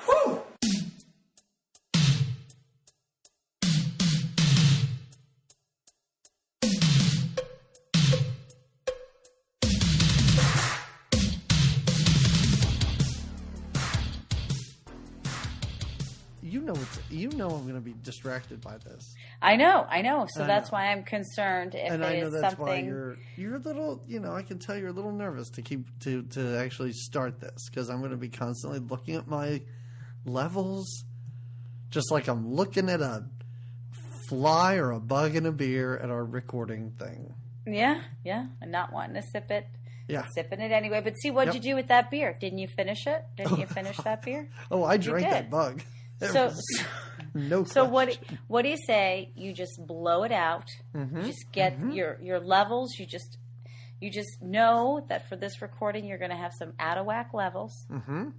Whew! You know I'm going to be distracted by this. I know. So that's why I'm concerned if and it I know is that's something. why you're a little, I can tell you're a little nervous to actually start this, because I'm going to be constantly looking at my levels, just like I'm looking at a fly or a bug in a beer at our recording thing. Yeah, and not wanting to sip it. Yeah. Sipping it anyway. But see, what'd you do with that beer? Didn't you finish it? Didn't you finish that beer? Oh, I drank that bug. So question. what do you say? You just blow it out. Mm-hmm. You just get your levels. You just know that for this recording you're going to have some out of whack levels. Mm-hmm.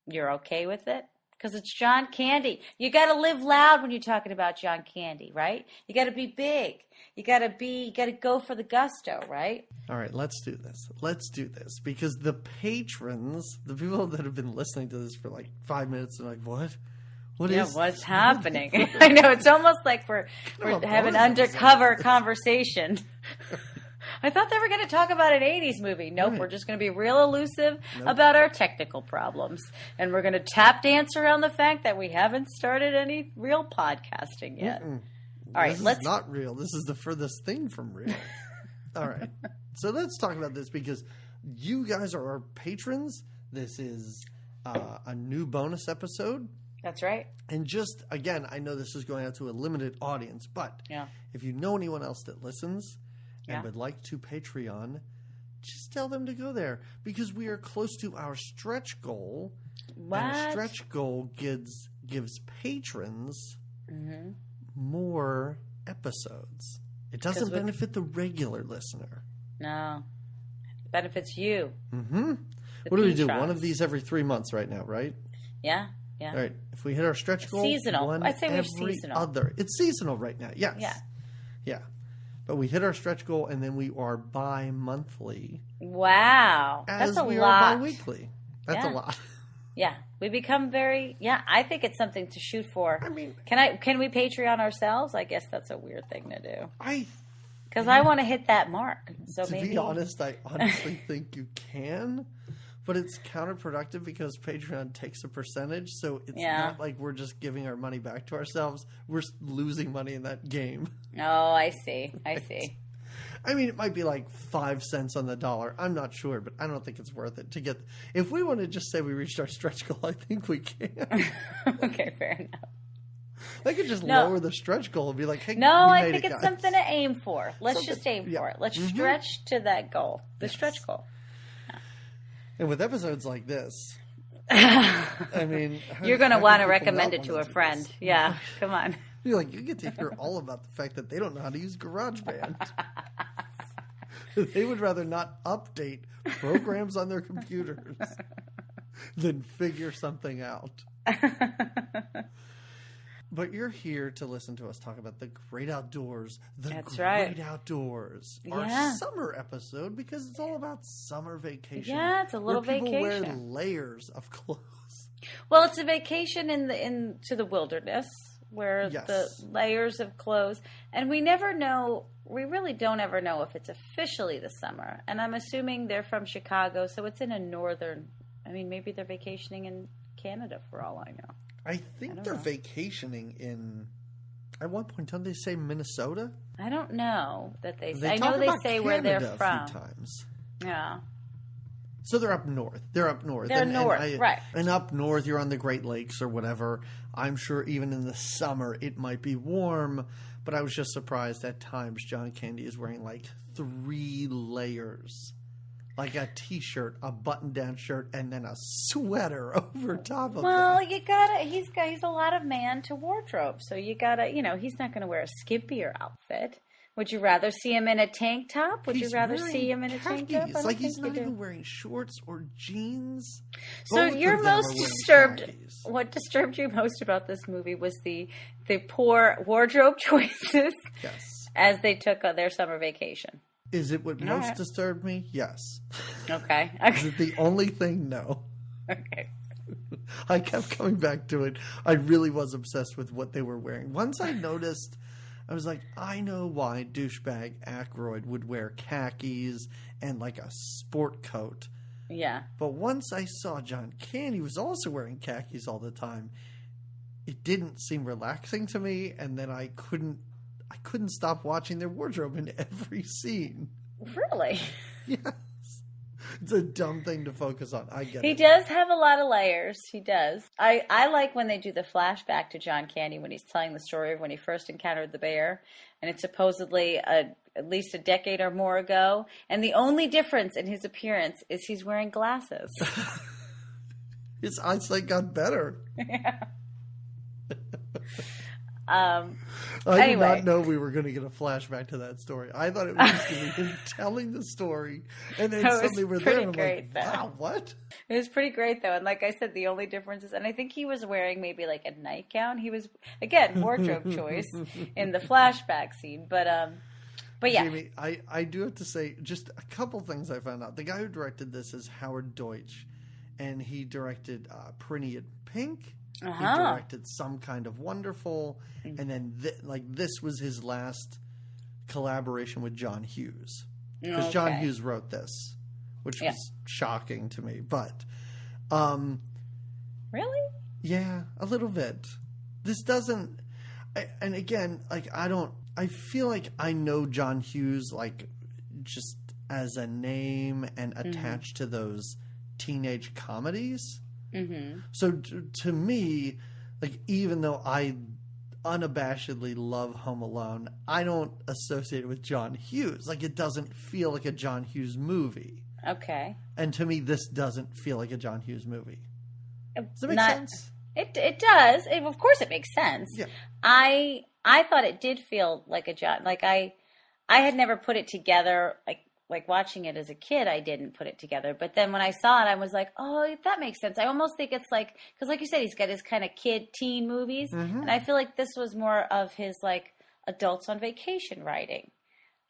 You're okay with it because it's John Candy. You got to live loud when you're talking about John Candy, right? You got to be big. You got to go for the gusto, right? All right, let's do this because the patrons, the people that have been listening to this for like 5 minutes, are like, what? What's happening? I know, it's almost like we're having an undercover conversation. I thought they were going to talk about an 80s movie. Nope, right. We're just going to be real elusive about our technical problems. And we're going to tap dance around the fact that we haven't started any real podcasting yet. All right, this is not real. This is the furthest thing from real. All right. So let's talk about this because you guys are our patrons. This is a new bonus episode. That's right. And just, again, I know this is going out to a limited audience, but if you know anyone else that listens and would like to Patreon, just tell them to go there because we are close to our stretch goal. What? And our stretch goal gives patrons more episodes. It doesn't benefit the regular listener. No. It benefits you. Mm-hmm. What do we do? One of these every 3 months right now, right? Yeah. Yeah. All right. If we hit our stretch goal, seasonal. I'd say we're every seasonal. Other. It's seasonal right now. Yes. Yeah. Yeah. But we hit our stretch goal, and then we are bi-monthly. Wow. That's a lot. As we are bi-weekly. That's a lot. Yeah. We become very, I think it's something to shoot for. I mean, can we Patreon ourselves? I guess that's a weird thing to do. Because I want to hit that mark. So to be honest, I honestly think you can. But it's counterproductive because Patreon takes a percentage, so it's not like we're just giving our money back to ourselves. We're losing money in that game. Oh, I see. I see. I mean, it might be like 5 cents on the dollar. I'm not sure, but I don't think it's worth it to get. If we want to just say we reached our stretch goal, I think we can. Okay, fair enough. I could just lower the stretch goal and be like, hey, I think it's something to aim for. Let's just aim for it. Let's stretch to that goal, the stretch goal. And with episodes like this, I mean... You're going to want to recommend it to a friend. Yeah, come on. You're like, you get to hear all about the fact that they don't know how to use GarageBand. They would rather not update programs on their computers than figure something out. But you're here to listen to us talk about the great outdoors. Great outdoors. Our summer episode, because it's all about summer vacation. Yeah, it's a little vacation. People wear layers of clothes. Well, it's a vacation into the wilderness where the layers of clothes. And we never know, we really don't ever know if it's officially the summer. And I'm assuming they're from Chicago, so it's in a northern, maybe they're vacationing in Canada for all I know. I think they're vacationing in. At one point, don't they say Minnesota? I don't know that they say. I know they say Canada where they're from. A few times. Yeah. So they're up north. They're north, right? And up north, you're on the Great Lakes or whatever. I'm sure even in the summer it might be warm, but I was just surprised at times John Candy is wearing like 3 layers. Like a T-shirt, a button-down shirt, and then a sweater over top of it. Well, you gotta. He's a lot of man to wardrobe, so you gotta. He's not gonna wear a skimpier outfit. Would you rather see him in a tank top? Would you rather see him in a tank top? It's like he's not even wearing shorts or jeans. So you're most disturbed. What disturbed you most about this movie was the poor wardrobe choices. Yes. As they took their summer vacation. Is it what All most right. disturbed me? Yes. Okay. Is it the only thing? No. Okay. I kept coming back to it. I really was obsessed with what they were wearing. Once I noticed, I was like, I know why douchebag Aykroyd would wear khakis and like a sport coat. Yeah. But once I saw John Candy was also wearing khakis all the time, it didn't seem relaxing to me, and then I couldn't stop watching their wardrobe in every scene. Really? Yes. It's a dumb thing to focus on. I get He it. does have a lot of layers. He does. I like when they do the flashback to John Candy when he's telling the story of when he first encountered the bear. And it's supposedly at least a decade or more ago. And the only difference in his appearance is he's wearing glasses. His eyesight got better. I did Anyway. not know we were going to get a flashback to that story. I thought it was just going to be him telling the story, and then It was suddenly we're there, and I'm pretty like, great, though. wow, what? It was pretty great, though. And like I said, the only difference is, and I think he was wearing maybe like a nightgown. He was, again, wardrobe choice in the flashback scene. But yeah. Jamie, I do have to say just a couple things I found out. The guy who directed this is Howard Deutsch, and he directed Pretty in Pink. He directed Some Kind of Wonderful, and then this was his last collaboration with John Hughes, because John Hughes wrote this, which was shocking to me. But Really? yeah, a little bit. This doesn't, and again, like I feel like I know John Hughes like just as a name and attached to those teenage comedies. Mm-hmm. So to me, like, even though I unabashedly love Home Alone, I don't associate it with John Hughes. Like, it doesn't feel like a John Hughes movie. Okay. And to me, this doesn't feel like a John Hughes movie. Does that make sense? It does. Of course, it makes sense. Yeah. I thought it did feel like a John. Like I had never put it together. Like watching it as a kid, I didn't put it together. But then when I saw it, I was like, oh, that makes sense. I almost think it's like, because like you said, he's got his kind of teen movies. Mm-hmm. And I feel like this was more of his like adults on vacation writing.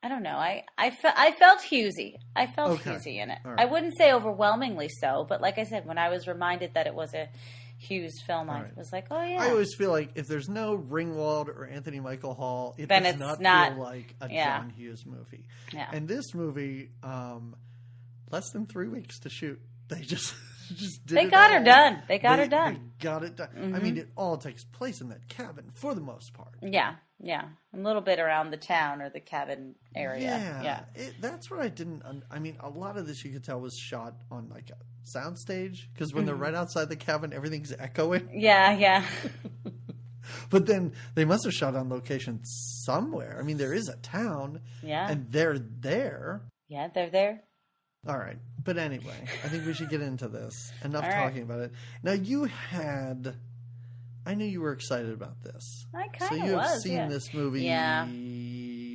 I don't know. I felt Hughesy. I felt Hughesy in it. All right. I wouldn't say overwhelmingly so, but like I said, when I was reminded that it was a Hughes film, I was like, oh yeah. I always feel like if there's no Ringwald or Anthony Michael Hall, it Then does it's not not- feel like a yeah. John Hughes movie. Yeah. And this movie, less than 3 weeks to shoot. They just did They it got all. her done. They got her done. They got it done. I mean, it all takes place in that cabin for the most part. Yeah, yeah. A little bit around the town or the cabin area. Yeah. That's what I didn't. I mean, a lot of this you could tell was shot on like a soundstage, because when they're right outside the cabin, everything's echoing. Yeah. But then they must have shot on location somewhere. I mean, there is a town, Yeah. and they're there. Yeah, they're there. All right, but anyway, I think we should get into this. Enough All right. talking about it. Now I knew you were excited about this. I So kind of you have was. seen Yeah. this movie Yeah.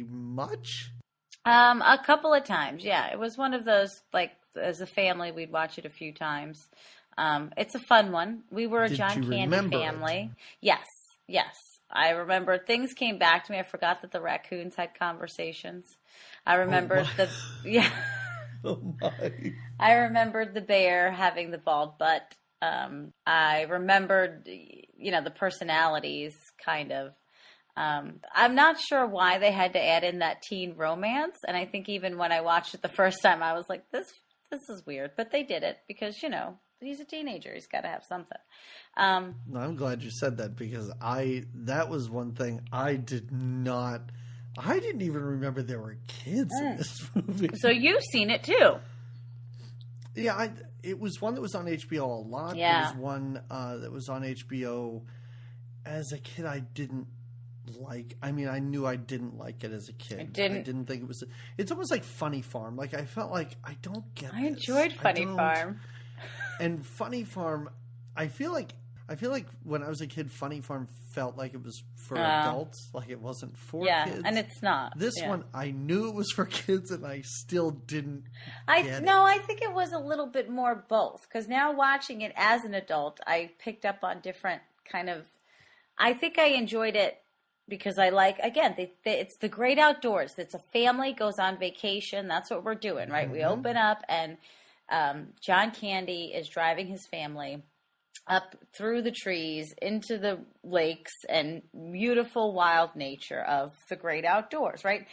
much? A couple of times. Yeah, it was one of those, like, as a family, we'd watch it a few times. It's a fun one. We were a Did John you Candy remember it? family. Yes. I remember things came back to me. I forgot that the raccoons had conversations. I remembered Oh my! I remembered the bear having the bald butt. I remembered, the personalities, kind of. I'm not sure why they had to add in that teen romance, and I think even when I watched it the first time, I was like, this is weird, but they did it because, he's a teenager. He's got to have something. No, I'm glad you said that, because that was one thing I didn't even remember there were kids in this movie. So you've seen it too. Yeah, it was one that was on HBO a lot. Yeah. It was one that was on HBO as a kid I didn't like. I mean, I knew I didn't like it as a kid. I didn't think it was... It's almost like Funny Farm. Like, I felt like, I don't get I this. enjoyed Funny Farm. And Funny Farm, I feel like when I was a kid, Funny Farm felt like it was for adults, like it wasn't for kids. Yeah, and it's not. This Yeah. one, I knew it was for kids, and I still didn't I think it was a little bit more both, because now watching it as an adult, I picked up on different kind of... I think I enjoyed it because I like, again, it's the great outdoors. It's a family goes on vacation. That's what we're doing, right? We open up and John Candy is driving his family up through the trees into the lakes and beautiful wild nature of the great outdoors, right?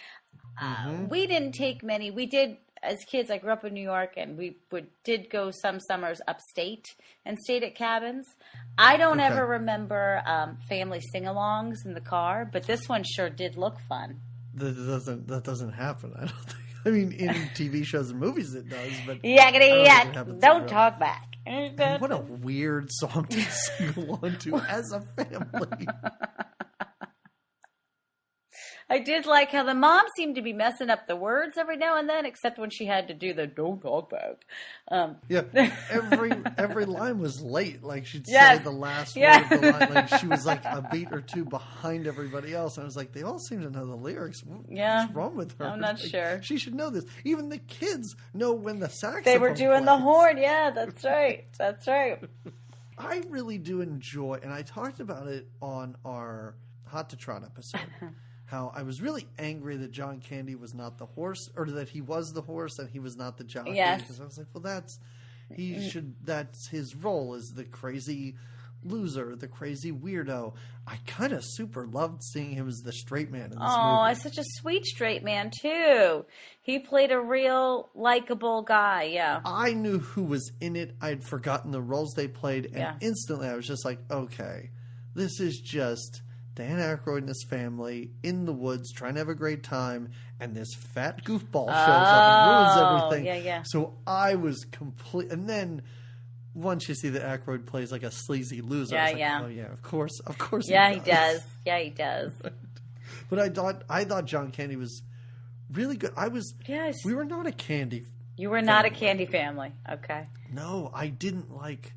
We didn't take many. We did, as kids, I grew up in New York, and we did go some summers upstate and stayed at cabins. I don't ever remember family sing-alongs in the car, but this one sure did look fun. That doesn't happen, I don't think. I mean, in TV shows and movies it does, but don't talk back. And what a weird song to sing along to as a family. I did like how the mom seemed to be messing up the words every now and then, except when she had to do the "don't talk back." Every line was late. Like she'd say the last word of the line. Like she was like a beat or two behind everybody else. And I was like, they all seem to know the lyrics. What's wrong with her? I'm not sure. She should know this. Even the kids know when the saxophone They were doing plays. the horn. Yeah, that's right. That's right. I really do enjoy, and I talked about it on our Hot to Trot episode. How I was really angry that John Candy was not the horse, or that he was the horse and he was not the jockey. Yes. Because I was like, well, that's his role as the crazy loser, the crazy weirdo. I kind of super loved seeing him as the straight man in this movie. Oh, such a sweet straight man too. He played a real likable guy. Yeah. I knew who was in it. I'd forgotten the roles they played, and instantly I was just like, okay, this is just Dan Aykroyd and his family in the woods trying to have a great time, and this fat goofball shows up and ruins everything. Yeah. So I was complete. And then once you see that Aykroyd plays like a sleazy loser, I was like, oh yeah, of course. Yeah, he does. Yeah, he does. But I thought John Candy was really good. We were not a Candy. You were not a Candy family. Okay. No, I didn't like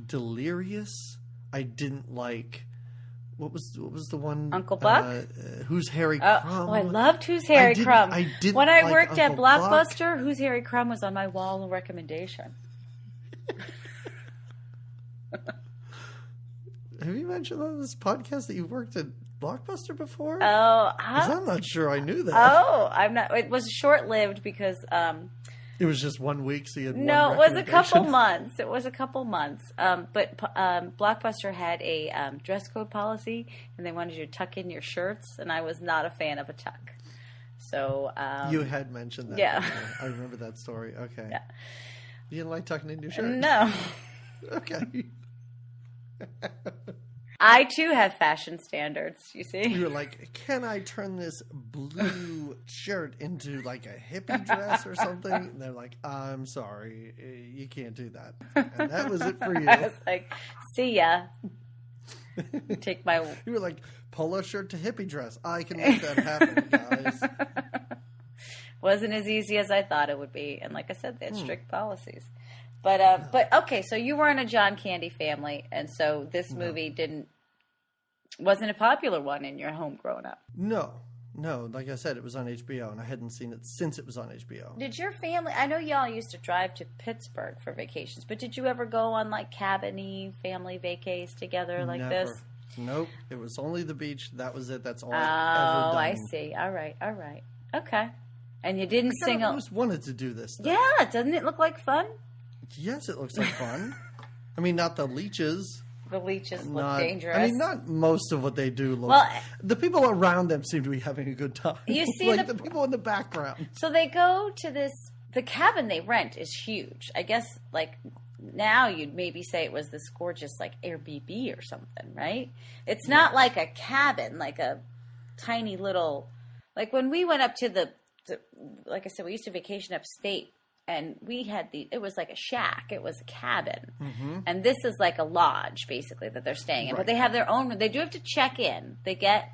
Delirious. I didn't like. What was the one? Uncle Buck? Who's Harry Crumb? Oh, I loved Who's Harry Crumb. I didn't when I like worked Uncle at Blockbuster, Who's Harry Crumb was on my wall of recommendation. Have you mentioned on this podcast that you worked at Blockbuster before? Oh, 'cause I'm not sure I knew that. Oh, I'm not. It was short-lived because. It was just 1 week, so you had No, one it was a couple recommendation. months. But Blockbuster had a dress code policy, and they wanted you to tuck in your shirts, and I was not a fan of a tuck. So you had mentioned that. Yeah, I remember that story. Okay. Yeah. You didn't like tucking in your shirt? No. Okay. I too have fashion standards. You see, you were like, "Can I turn this blue shirt into like a hippie dress or something?" And they're like, "I'm sorry, you can't do that." And that was it for you. I was like, "See ya." Take my. You were like, "Polo shirt to hippie dress. I can make that happen, guys." Wasn't as easy as I thought it would be, and like I said, they had strict policies. But okay, so you weren't a John Candy family, and so this movie wasn't a popular one in your home growing up. No. Like I said, it was on HBO, and I hadn't seen it since it was on HBO. Did your family? I know y'all used to drive to Pittsburgh for vacations, but did you ever go on like cabin-y family vacays together like Never. this? Nope. It was only the beach. That was it. That's all I've Oh, ever done. I see. All right. Okay. And you didn't sing. I always wanted to do this. Though. Yeah, doesn't it look like fun? Yes, it looks like fun. I mean, not the leeches. The leeches look dangerous. I mean, not most of what they do looks. Well, the people around them seem to be having a good time. You see like the people in the background. So they go to the cabin they rent is huge. I guess like now you'd maybe say it was this gorgeous like Airbnb or something, right? It's not like a cabin, like a tiny little. Like when we went up to the like I said, we used to vacation upstate. And we had it was like a shack. It was a cabin. Mm-hmm. And this is like a lodge, basically, that they're staying in. Right. But they have their own. They do have to check in. They get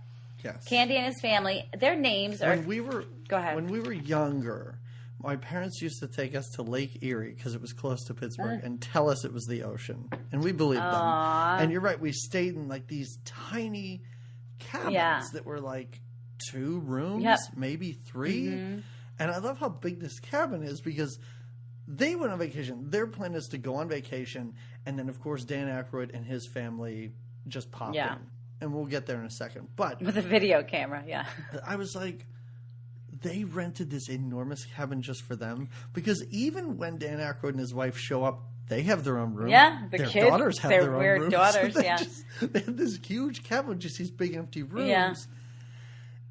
Candy and his family. Their names are. Go ahead. When we were younger, my parents used to take us to Lake Erie because it was close to Pittsburgh and tell us it was the ocean. And we believed them. And you're right. We stayed in like these tiny cabins that were like 2 rooms, maybe 3. Mm-hmm. And I love how big this cabin is because they went on vacation. Their plan is to go on vacation, and then, of course, Dan Aykroyd and his family just pop in. and we'll get there in a second. But With a video camera, yeah. I was like, they rented this enormous cabin just for them? Because even when Dan Aykroyd and his wife show up, they have their own room. Yeah, the their kids, daughters have their their own weird rooms. daughters, They yeah. they have this huge cabin with just these big empty rooms. Yeah.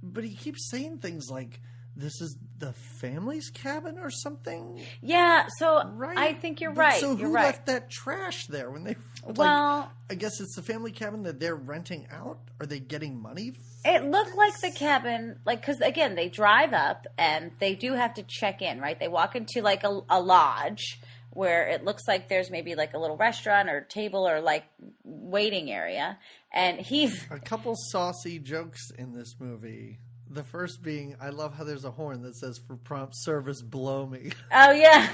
But he keeps saying things like, this is the family's cabin or something? Yeah, so Right? I think you're But right. So you're who right. left that trash there when they... Well, I guess it's the family cabin that they're renting out? Are they getting money? it looked like the cabin, like, because again, they drive up and they do have to check in, right? They walk into like a lodge where it looks like there's maybe like a little restaurant or table or like waiting area. And he's, A couple saucy jokes in this movie. The first being, I love how there's a horn that says, for prompt service, blow me. oh yeah.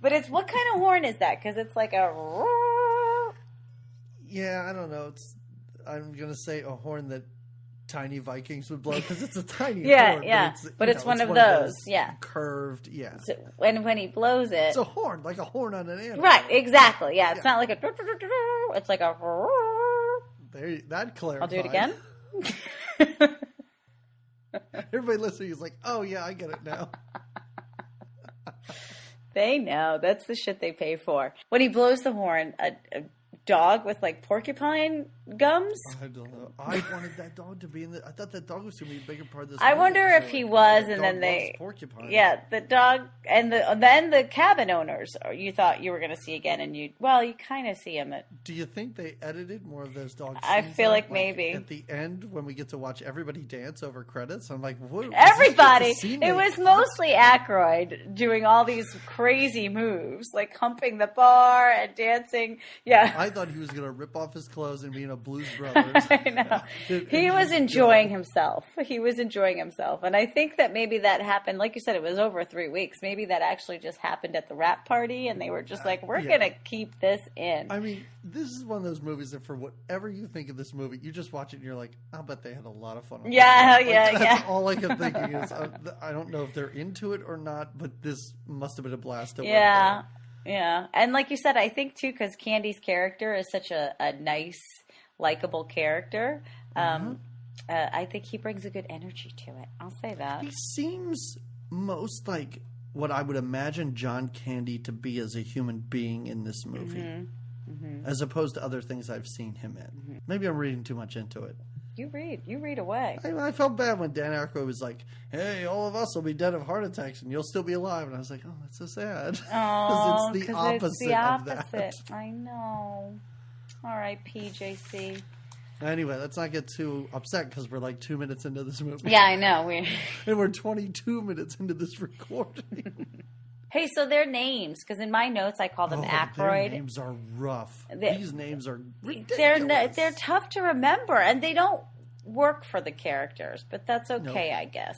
But it's, what kind of horn is that? Because it's like a, Yeah, I don't know. I'm going to say a horn that tiny Vikings would blow because it's a tiny Yeah, horn. yeah. But But it's one of those, yeah. Curved, yeah. so when he blows it. It's a horn, like a horn on an animal. Right, exactly. Yeah, it's Yeah. not like a, it's like a, There, that clarifies. I'll do it again. Everybody listening is like, oh, yeah, I get it now. They know. That's the shit they pay for. When he blows the horn, a dog with like porcupine gums. I don't know. I wanted that dog to be in the... I thought that dog was going to be a bigger part of this I movie. wonder if So, he like, was, the and dog then they... loves porcupine. Yeah, the dog and then the cabin owners. You thought you were going to see again, and you kind of see him at. Do you think they edited more of those dogs? I feel like maybe. At the end, when we get to watch everybody dance over credits, I'm like, what? Everybody. Is this just a scene It they- was mostly Aykroyd doing all these crazy moves, like humping the bar and dancing. Yeah. I thought he was going to rip off his clothes and be in a Blues Brothers. I know. He was enjoying himself. He was enjoying himself. And I think that maybe that happened, like you said, it was over 3 weeks. Maybe that actually just happened at the wrap party and they were just like, we're Yeah. going to keep this in. I mean, this is one of those movies that for whatever you think of this movie, you just watch it and you're like, I'll bet they had a lot of fun. on Yeah, it. yeah, that's yeah. all I kept thinking is, I don't know if they're into it or not, but this must have been a blast to work Yeah. on. Yeah. And like you said, I think too, because Candy's character is such a nice, likable character. I think he brings a good energy to it. I'll say that. He seems most like what I would imagine John Candy to be as a human being in this movie, as opposed to other things I've seen him in. Maybe I'm reading too much into it. You read away. I felt bad when Dan Aykroyd was like, "Hey, all of us will be dead of heart attacks, and you'll still be alive." And I was like, "Oh, that's so sad." Oh, it's the opposite of that. I know. All right, PJC. Anyway, let's not get too upset because we're like 2 minutes into this movie. Yeah, I know. And we're 22 minutes into this recording. Hey, so their names, because in my notes I call them Their Aykroyd. names are rough. They- These names are ridiculous. They're tough to remember, and they don't work for the characters, but that's okay, Nope. I guess.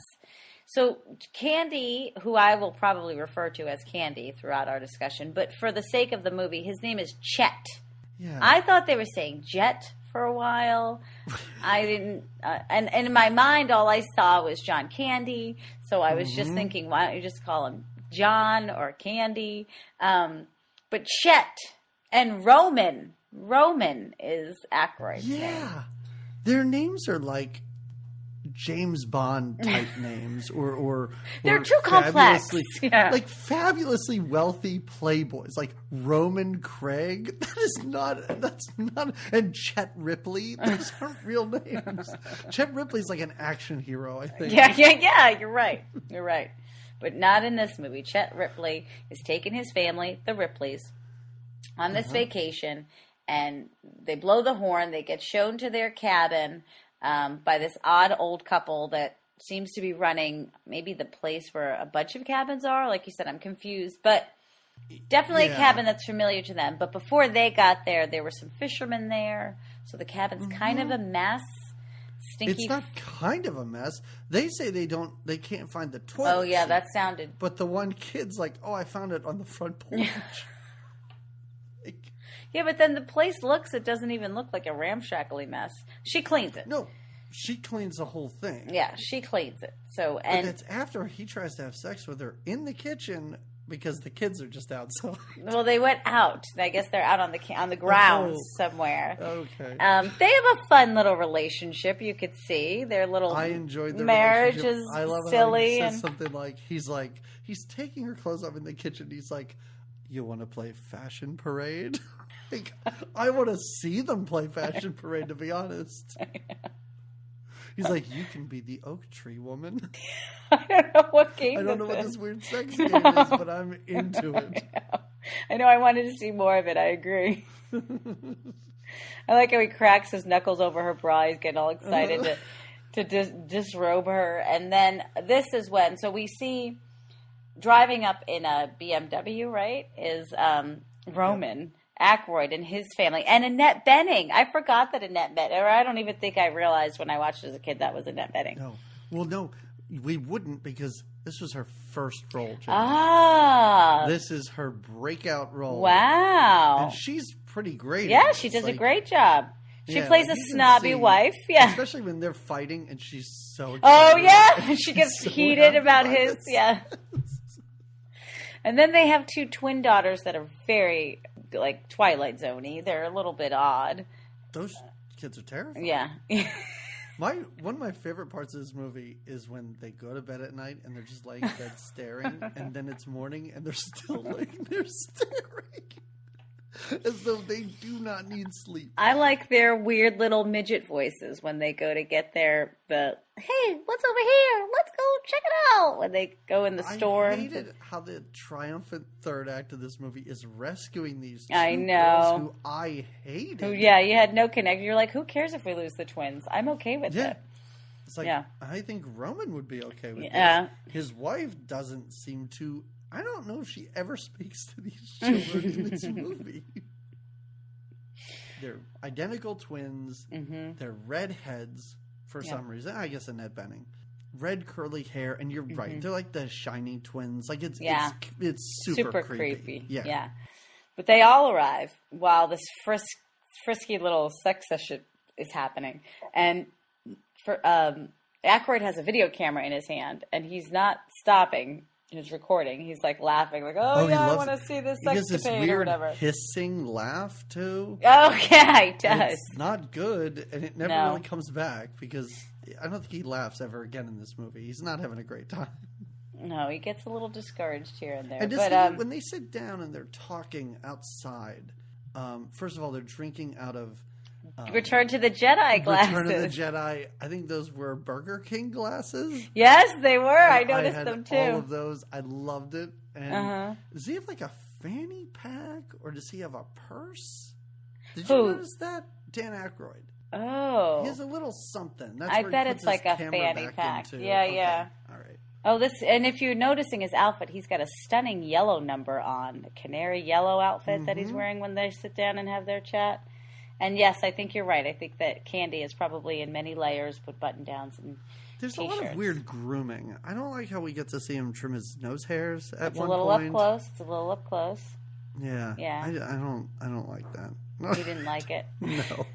So Candy, who I will probably refer to as Candy throughout our discussion, but for the sake of the movie, his name is Chet. Yeah. I thought they were saying Jet for a while. I didn't, and in my mind, all I saw was John Candy. So I was just thinking, why don't you just call him John or Candy? But Chet and Roman is Aykroyd's name. Yeah. Their names are like James Bond type names or They're too complex. fabulously- Yeah. Like fabulously wealthy playboys like Roman Craig. That's not and Chet Ripley. Those aren't real names. Chet Ripley's like an action hero, I think. Yeah, you're right. But not in this movie. Chet Ripley is taking his family, the Ripleys, on this vacation, and they blow the horn. They get shown to their cabin by this odd old couple that seems to be running maybe the place where a bunch of cabins are. Like you said, I'm confused, but definitely a cabin that's familiar to them. But before they got there were some fishermen there, so the cabin's kind of a mess. Stinky. It's not kind of a mess. They say they can't find the toilet. Oh yeah, seat. that sounded. But the one kid's like, "Oh, I found it on the front porch." Yeah, but then the place it doesn't even look like a ramshackly mess. She cleans it. No, she cleans the whole thing. Yeah, she cleans it. So, But and that's after he tries to have sex with her in the kitchen because the kids are just outside. Well, they went out. I guess they're out on the grounds Oh. somewhere. Okay. They have a fun little relationship. You could see their little I enjoyed the marriage relationship. is I love how silly he says and something like he's taking her clothes off in the kitchen. He's like, "You want to play fashion parade?" Like, I want to see them play fashion parade. To be honest, he's like, "You can be the oak tree woman." I don't know what game. I don't know what is. this weird sex game is, but I'm into it. I know. I wanted to see more of it. I agree. I like how he cracks his knuckles over her bra. He's getting all excited to disrobe her. And then this is when, so we see driving up in a BMW, right, is Roman Aykroyd and his family. And Annette Bening. I forgot that Annette Bening, or I don't even think I realized when I watched as a kid that was Annette Bening. No, well, no, we wouldn't because this was her first role. Jimmy. Ah. This is her breakout role. Wow. And she's pretty great. Yeah, in she this. does a great job. She Yeah, plays like a you can snobby see- wife. Yeah. Especially when they're fighting and she's so Oh excited. yeah, And she she's gets so heated about happy. his. Yeah. And then they have two twin daughters that are very like Twilight Zone-y. They're a little bit odd. Those kids are terrifying. Yeah. One of my favorite parts of this movie is when they go to bed at night and they're just laying in bed staring, and then it's morning and they're still laying there staring, as though they do not need sleep. I like their weird little midget voices when they go to get hey, what's over here? Let's go check it out. When they go in the store. I hated how the triumphant third act of this movie is rescuing these two I know. girls who I hated. Who, yeah, you had no connection. You're like, who cares if we lose the twins? I'm okay with Yeah. it. It's like, Yeah. I think Roman would be okay with Yeah. this. His wife doesn't seem to. I don't know if she ever speaks to these children in this movie. They're identical twins. Mm-hmm. They're redheads for Yeah. some reason. I guess Annette Bening. Red curly hair, and you're right. They're like the shining twins. Like it's Yeah. it's Super creepy. creepy. Yeah. But they all arrive while this frisky little sex session is happening. And for Aykroyd has a video camera in his hand, and he's not stopping his recording. He's like laughing, like, "Oh, he yeah, I loves- want to see this He gets this sexcapade or weird whatever." hissing laugh too. Oh yeah, he does. It's not good, and it never No. really comes back because I don't think he laughs ever again in this movie. He's not having a great time. No, he gets a little discouraged here and there. And to But see, when they sit down and they're talking outside, first of all, they're drinking out of Return to the Jedi glasses. Return of the Jedi. I think those were Burger King glasses. Yes, they were. I And noticed had them too. all of those. I loved it. And Uh-huh. does he have like a fanny pack or does he have a purse? Did Who? you notice that? Dan Aykroyd. Oh. He has a little something. That's I where he bet puts it's like his a camera fanny back pack. into. Yeah, Okay. yeah. All right. Oh, and if you're noticing his outfit, he's got a stunning yellow number on, a canary yellow outfit that he's wearing when they sit down and have their chat. And yes, I think you're right. I think that Candy is probably in many layers with button downs and There's a lot of T-shirts. weird grooming. I don't like how we get to see him trim his nose hairs at it's a one little point. up close. It's a little up close. Yeah. Yeah. I don't like that. You didn't like it. No.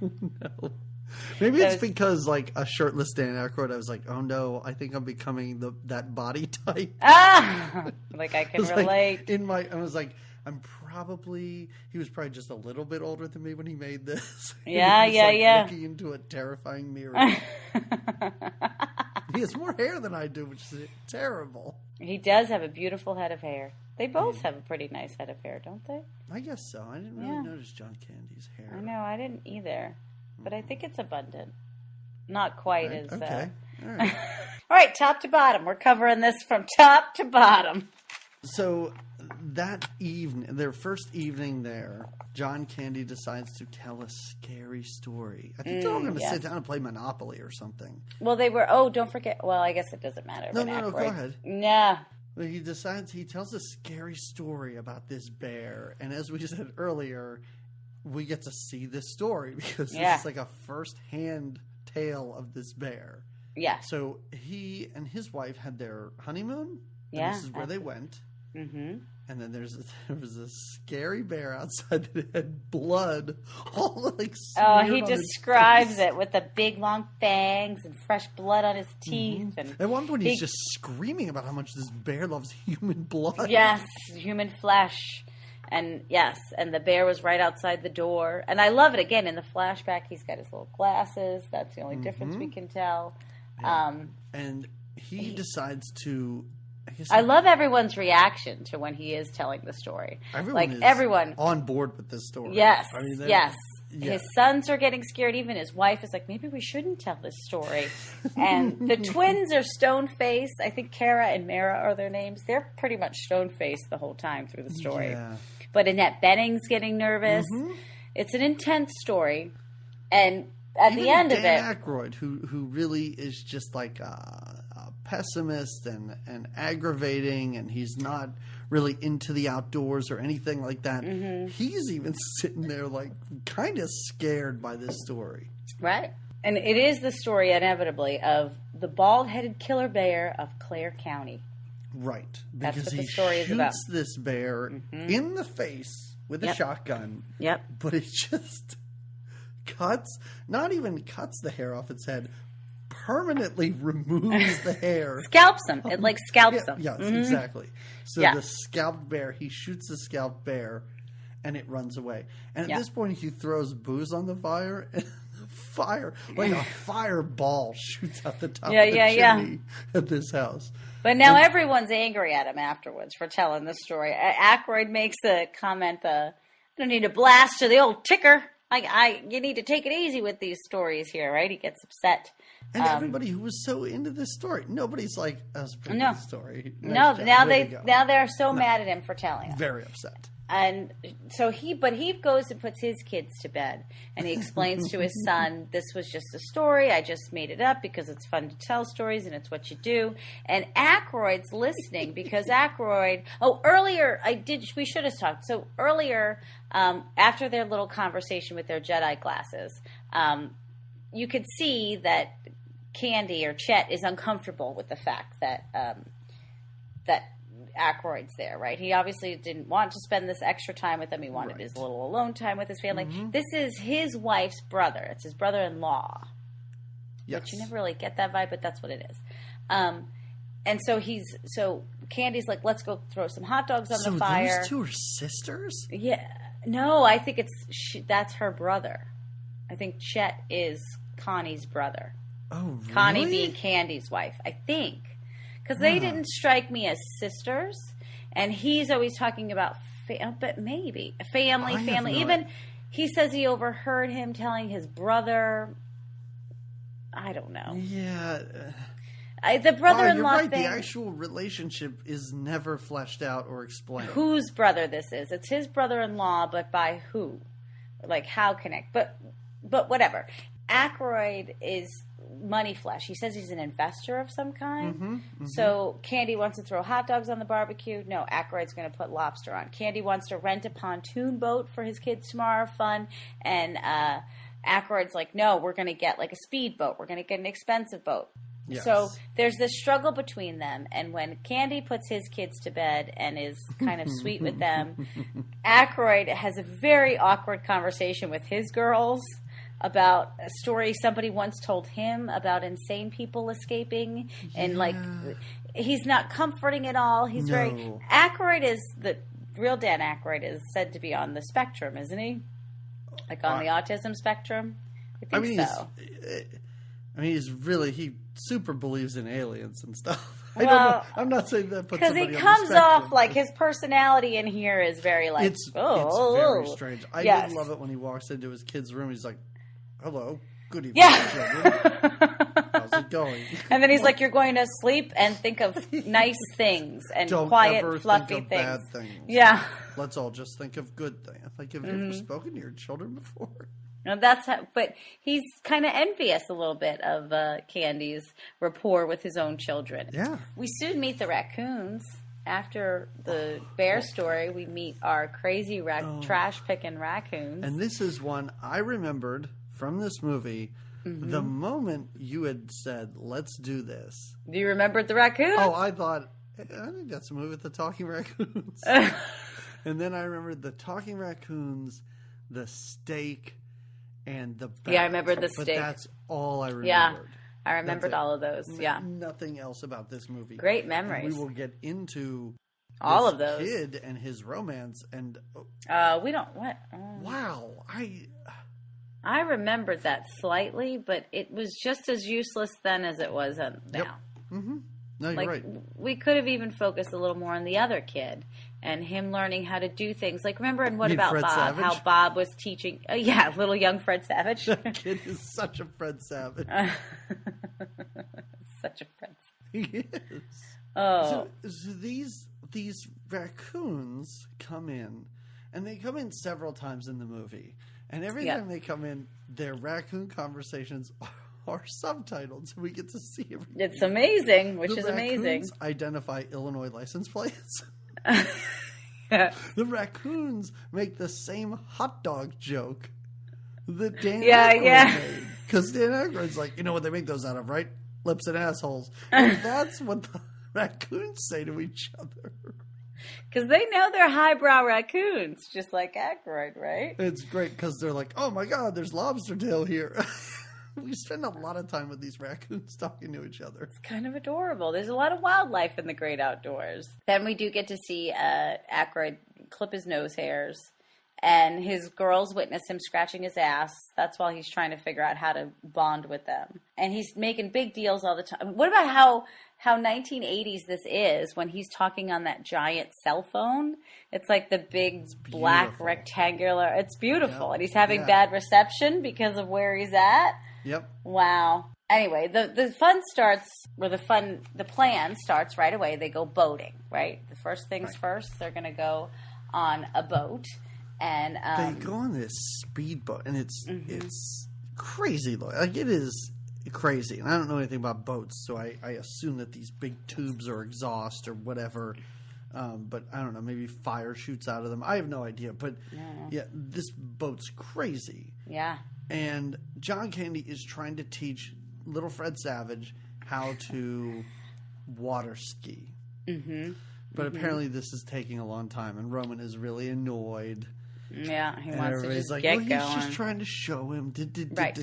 Maybe it's Those- because like a shirtless Dan Aykroyd, I was like, oh no, I think I'm becoming that body type. Ah, like I can It's like, relate. I was like, he was probably just a little bit older than me when he made this. And Yeah, he's, yeah, like, yeah. Looking into a terrifying mirror. He has more hair than I do, which is terrible. He does have a beautiful head of hair. They both have a pretty nice head of hair, don't they? I guess so. I didn't really Yeah. notice John Candy's hair. I know, I didn't either. But I think it's abundant. Not quite Right? as... Okay. All right. All right, top to bottom. We're covering this from top to bottom. So that evening, their first evening there, John Candy decides to tell a scary story. I think they're all going to yes. sit down and play Monopoly or something. Well, they were... Oh, don't forget... Well, I guess it doesn't matter. No, Ben go Aykroyd. ahead. Nah. But he tells a scary story about this bear. And as we said earlier, we get to see this story because Yeah. this is like a first-hand tale of this bear. Yeah. So he and his wife had their honeymoon. Yeah. And this is where they went. Mm-hmm. And then there was a scary bear outside that had blood all like Oh, smeared he on his describes face. it with the big long fangs and fresh blood on his teeth. And At one point, big- he's just screaming about how much this bear loves human blood. yes, human flesh. And yes, and the bear was right outside the door. And I love it. Again, in the flashback, he's got his little glasses. That's the only difference we can tell. And he decides to, I guess, I love everyone's reaction to when he is telling the story. everyone is everyone. on board with this story. Yes, I mean, yes. yeah. His sons are getting scared. Even his wife is like, maybe we shouldn't tell this story. And the twins are stone-faced. I think Kara and Mara are their names. They're pretty much stone-faced the whole time through the story. Yeah. But Annette Benning's getting nervous. It's an intense story. And at the end of it... Dan Aykroyd, who really is just like a pessimist and aggravating, and he's not really into the outdoors or anything like that. He's even sitting there like kind of scared by this story. Right. And it is the story, inevitably, of the bald-headed killer bear of Clare County. Right. That's Because what the he story is about. shoots this bear in the face with a Yep. shotgun. Yep. But it just not even cuts the hair off its head, permanently removes the hair. Scalps him. It, scalps him. Yes, exactly. So Yeah. the scalped bear, he shoots the scalped bear, and it runs away. And at Yeah. this point, he throws booze on the fire, and the fire, like a fireball, shoots out the top Yeah, of the yeah. chimney at this house. But now everyone's angry at him afterwards for telling the story. Aykroyd makes a comment, I don't need a blast to the old ticker. You need to take it easy with these stories here, right? He gets upset. And everybody who was so into this story, nobody's like, "That's a pretty No. good story." No, Nice job. now Way to go. they're so mad at him for telling it. Very upset. And so he goes and puts his kids to bed, and he explains to his son, this was just a story. I just made it up because it's fun to tell stories and it's what you do. And Aykroyd's listening because Aykroyd, we should have talked. So earlier, after their little conversation with their Jedi glasses, you could see that Candy or Chet is uncomfortable with the fact that, that Aykroyd's there, right? He obviously didn't want to spend this extra time with them. He wanted his little alone time with his family. This is his wife's brother. It's his brother-in-law. Yes. But you never really get that vibe, but that's what it is. And so Candy's like, let's go throw some hot dogs on the fire. Those two are sisters? Yeah. No, I think that's her brother. I think Chet is Connie's brother. Oh, really? Connie being Candy's wife, I think. Because they didn't strike me as sisters. And he's always talking about, but maybe, family. I have no Even he says he overheard him telling his brother, I don't know. Yeah. The brother-in-law You're right. thing. The actual relationship is never fleshed out or explained. Whose brother this is. It's his brother-in-law, but by who? Like, how connect? But whatever. Aykroyd is money flesh. He says he's an investor of some kind. So Candy wants to throw hot dogs on the barbecue. No, Aykroyd's going to put lobster on. Candy wants to rent a pontoon boat for his kids tomorrow. Fun. And Aykroyd's like, no, we're going to get like a speedboat. We're going to get an expensive boat. Yes. So there's this struggle between them, and when Candy puts his kids to bed and is kind of sweet with them, Aykroyd has a very awkward conversation with his girls about a story somebody once told him about insane people escaping, and like he's not comforting at all. He's very Aykroyd is the real Dan Aykroyd is said to be on the spectrum, isn't he? Like on the autism spectrum. I think so. He's really, he super believes in aliens and stuff. I Well, don't know. I'm not saying that puts because he somebody on the comes spectrum. off like his personality in here is very like It's very strange. I did love it when he walks into his kid's room. He's like, "Hello, good evening, children. How's it going?" And then he's like, "You're going to sleep and think of nice things and Don't quiet, ever fluffy think of things." bad things. Yeah, Let's all just think of good things. Like, have you ever spoken to your children before? no, that's how. But he's kind of envious a little bit of Candy's rapport with his own children. Yeah. We soon meet the raccoons. After the bear story, we meet our crazy trash picking raccoons. And this is one I remembered from this movie. Mm-hmm. The moment you had said, "Let's do this," Do you remember the raccoons? oh, I thought, I think that's the movie with the talking raccoons. And then I remember the talking raccoons, the steak, and the bat. Yeah, I remember the But steak. that's all I remembered. Yeah, I remembered That's it. all of those. Yeah, Nothing else about this movie. great And memories. we will get into All this of those. kid and his romance. And We don't what? wow, I remembered that slightly, but it was just as useless then as it was now. Yep. No, you're Like right. we could have even focused a little more on the other kid and him learning how to do things. Like remember in What You mean About Fred Bob? Savage? How Bob was teaching. Yeah, little young Fred Savage. That kid is such a Fred Savage. Such a Fred. He is. Oh, So these raccoons come in, and they come in several times in the movie. And every Yeah. time they come in, their raccoon conversations are subtitled, so we get to see everything. it's amazing, which The is amazing. raccoons identify Illinois license plates. The raccoons make the same hot dog joke that Dan Aykroyd made. Because Dan Aykroyd's like, you know what they make those out of, right? Lips and assholes. And that's what the raccoons say to each other. Because they know they're highbrow raccoons, just like Aykroyd, right? It's great because they're like, oh my God, there's lobster tail here. We spend a lot of time with these raccoons talking to each other. Kind of adorable. There's a lot of wildlife in the great outdoors. Then we do get to see Aykroyd clip his nose hairs, and his girls witness him scratching his ass. That's while he's trying to figure out how to bond with them. And he's making big deals all the time. What about how 1980s this is when he's talking on that giant cell phone? It's like the big black rectangular. It's beautiful. Yep. And he's having Yeah. bad reception because of where he's at. Yep. Wow. Anyway, the fun starts, or the plan starts right away. They go boating, right? The first things first, they're going to go on a boat. And They go on this speedboat, and it's crazy. Like, it is crazy. And I don't know anything about boats, so I assume that these big tubes are exhaust or whatever. But I don't know, maybe fire shoots out of them. I have no idea. But yeah, this boat's crazy. yeah. And John Candy is trying to teach little Fred Savage how to water ski. But apparently this is taking a long time, and Roman is really annoyed. Yeah, he And wants to everybody's just like, get well, going. he's just trying to show him. Right.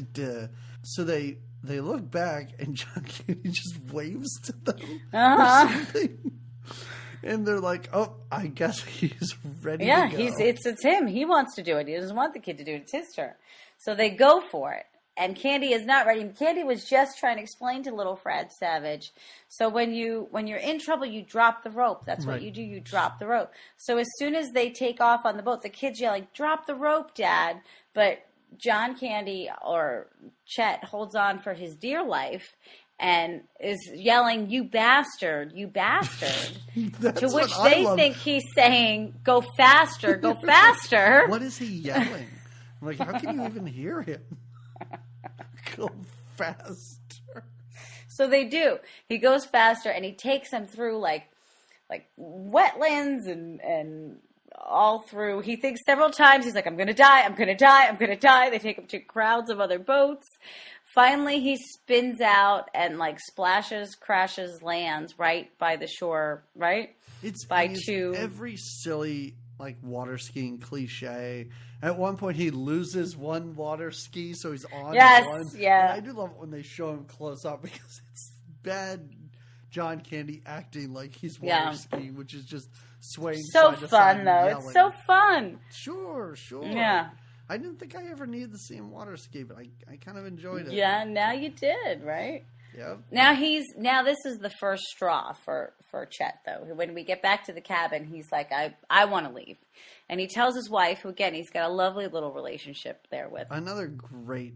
So they look back, and John Candy just waves to them Uh-huh. or something. And they're like, oh, I guess he's ready Yeah, to go. it's him. He wants to do it. He doesn't want the kid to do it. It's his turn. So they go for it. And Candy is not ready. Candy was just trying to explain to little Fred Savage. So when you're in trouble, you drop the rope. That's what Right. you do. You drop the rope. So as soon as they take off on the boat, the kid's yelling, "Drop the rope, Dad!" But John Candy, or Chet, holds on for his dear life and is yelling, "You bastard! You bastard!" That's To what which I they love. think he's saying, "Go faster! Go faster!" What is he yelling? I'm like, how can you even hear him? Go faster. So they do. He goes faster, and he takes them through like wetlands and all through. He thinks several times. He's like, "I'm going to die. I'm going to die. I'm going to die." They take him to crowds of other boats. Finally, he spins out and like splashes, crashes, lands right by the shore. Right? It's By it's two. every silly like water skiing cliche. At one point, he loses one water ski, so he's on Yes, one. yeah. And I do love it when they show him close up because it's bad John Candy acting like he's water Yeah. skiing, which is just swaying. So side to side fun and though. yelling. It's so fun. Sure. Yeah. I didn't think I ever needed to see him water ski, but I kind of enjoyed it. Yeah. Now you did, right? Yep. Now this is the first straw for Chet though. When we get back to the cabin, he's like, I want to leave. And he tells his wife, who again, he's got a lovely little relationship there with. Another great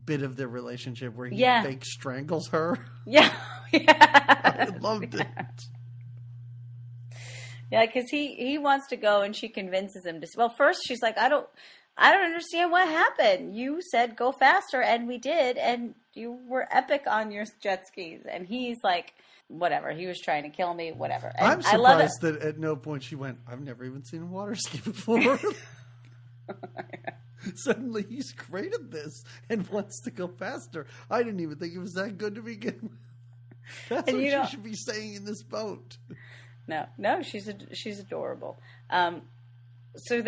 bit of their relationship where he Yeah. fake strangles her. Yeah. I loved it. Yeah, because he wants to go and she convinces him to. Well, first she's like, I don't understand what happened. You said go faster, and we did, and you were epic on your jet skis. And he's like, whatever. He was trying to kill me, whatever. And I'm I love it. surprised that at no point she went, I've never even seen a water ski before. Suddenly he's great at this and wants to go faster. I didn't even think it was that good to begin with. That's And what you she know- should be saying in this boat. No, she's adorable. So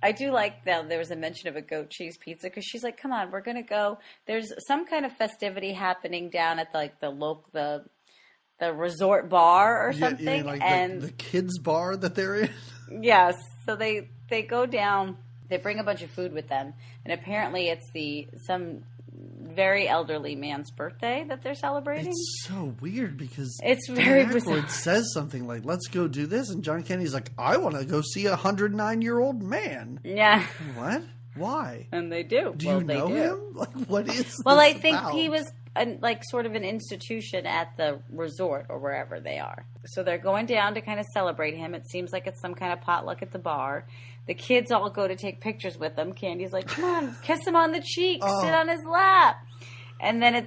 I do like that there was a mention of a goat cheese pizza because she's like, come on, we're going to go. There's some kind of festivity happening down at the resort bar or something. You mean like and the kids bar that they're in? Yes. So they go down, they bring a bunch of food with them. And apparently it's some very elderly man's birthday that they're celebrating. It's so weird because it's very bizarre. bizarre. Says something like, let's go do this. And John Candy's like, I want to go see a 109-year-old man. Yeah. What? Why? And they do. Do you know him? Like, what is Well, this I think about? he was sort of an institution at the resort or wherever they are. So they're going down to kind of celebrate him. It seems like it's some kind of potluck at the bar. The kids all go to take pictures with him. Candy's like, come on, kiss him on the cheek, sit on his lap. And then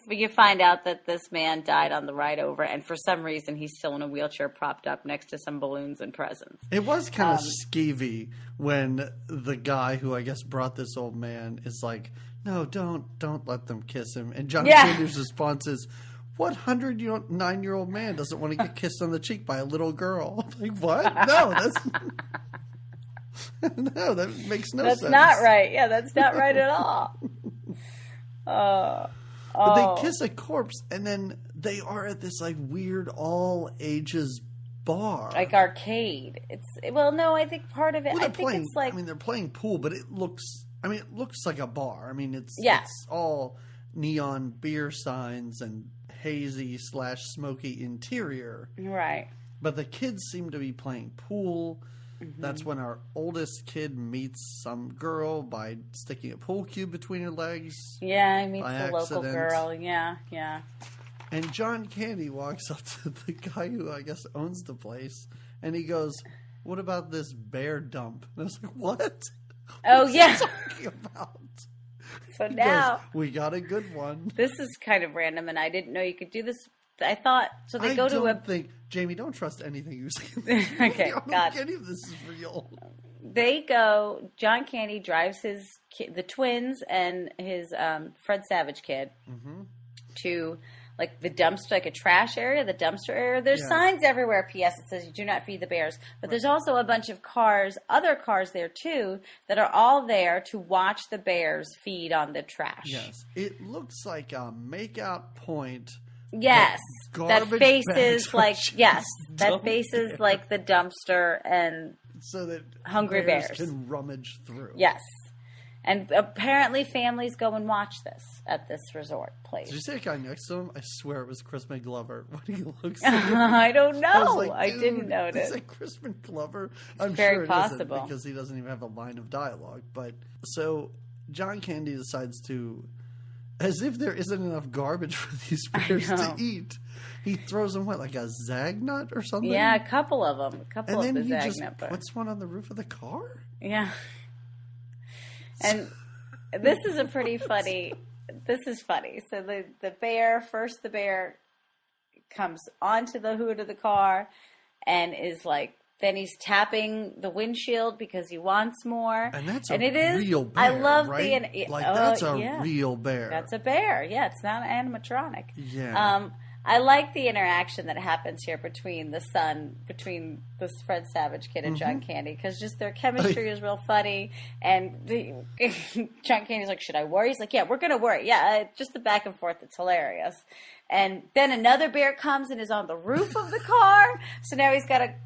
you find out that this man died on the ride over, and for some reason he's still in a wheelchair propped up next to some balloons and presents. It was kind of skeevy when the guy who I guess brought this old man is like, no, don't let them kiss him. And John Candy's response is, what 109-year-old man doesn't want to get kissed on the cheek by a little girl? I'm like, what? No, that's... No, that makes no sense. That's not right. Yeah, that's not right at all. But they kiss a corpse, and then they are at this like weird all ages bar, like arcade. I think part of it. Well, I think it's like they're playing pool, but it looks like a bar. I mean, it's all neon beer signs and hazy / smoky interior, right? But the kids seem to be playing pool. Mm-hmm. That's when our oldest kid meets some girl by sticking a pool cue between her legs. Yeah, he meets a accident. local girl. Yeah. And John Candy walks up to the guy who I guess owns the place, and he goes, "What about this bear dump?" And I was like, "What? Oh, What's yeah. he talking about?" So He now goes, we got a good one. This is kind of random, and I didn't know you could do this. I thought so. They go to a think Jamie. Don't trust anything you say. Okay, I don't got think any of this is real. They go. John Candy drives the twins and his Fred Savage kid to like the dumpster, like a trash area, the dumpster area. There's signs everywhere. P.S. It says you do not feed the bears, but there's also a bunch of other cars there too, that are all there to watch the bears feed on the trash. Yes, it looks like a makeout point. Yes, that faces like that faces like the dumpster and so that hungry bears can rummage through. Yes, and apparently families go and watch this at this resort place. Did you see a guy next to him? I swear it was Chris McGlover. What he looks like? I don't know. Like, I didn't notice. Is that Chris McGlover? I'm very sure it possible isn't because he doesn't even have a line of dialogue. But so John Candy decides to. As if there isn't enough garbage for these bears to eat. He throws them, like a Zagnut or something? Yeah, a couple of them. And then he just puts one on the roof of the car? Yeah. And this is a pretty funny... This is funny. So the bear comes onto the hood of the car and is like, then he's tapping the windshield because he wants more. And that's it real is, bear, I love right? That's a real bear. That's a bear. Yeah, it's not an animatronic. Yeah. I like the interaction that happens here between this Fred Savage kid and John Candy, because just their chemistry is real funny. And John Candy's like, should I worry? He's like, yeah, we're going to worry. Yeah, just the back and forth. It's hilarious. And then another bear comes and is on the roof of the car. So now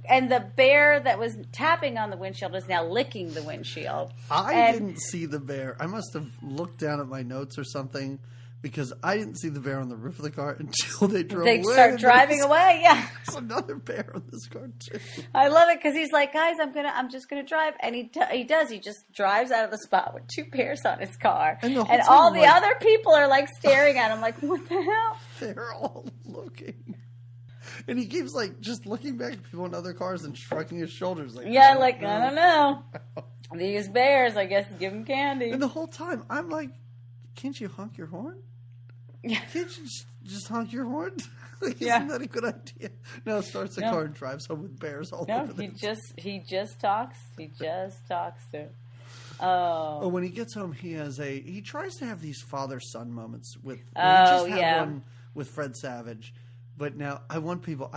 and the bear that was tapping on the windshield is now licking the windshield. I didn't see the bear. I must have looked down at my notes or something, because I didn't see the bear on the roof of the car until they drove away. They start driving away, yeah. There's another bear on this car, too. I love it, because he's like, guys, I'm just going to drive. And he does. He just drives out of the spot with two bears on his car. And all the other people are, like, staring at him like, what the hell? They're all looking. And he keeps, like, just looking back at people in other cars and shrugging his shoulders. Like, yeah, I don't know. These bears, I guess, give them candy. And the whole time, I'm like, can't you honk your horn? Yeah. Can't you just honk your horn? Isn't that a good idea? No, starts the car and drives home with bears all over the place. He just talks. He just talks to. Oh, when he gets home, he tries to have these father-son moments with. One with Fred Savage, But now I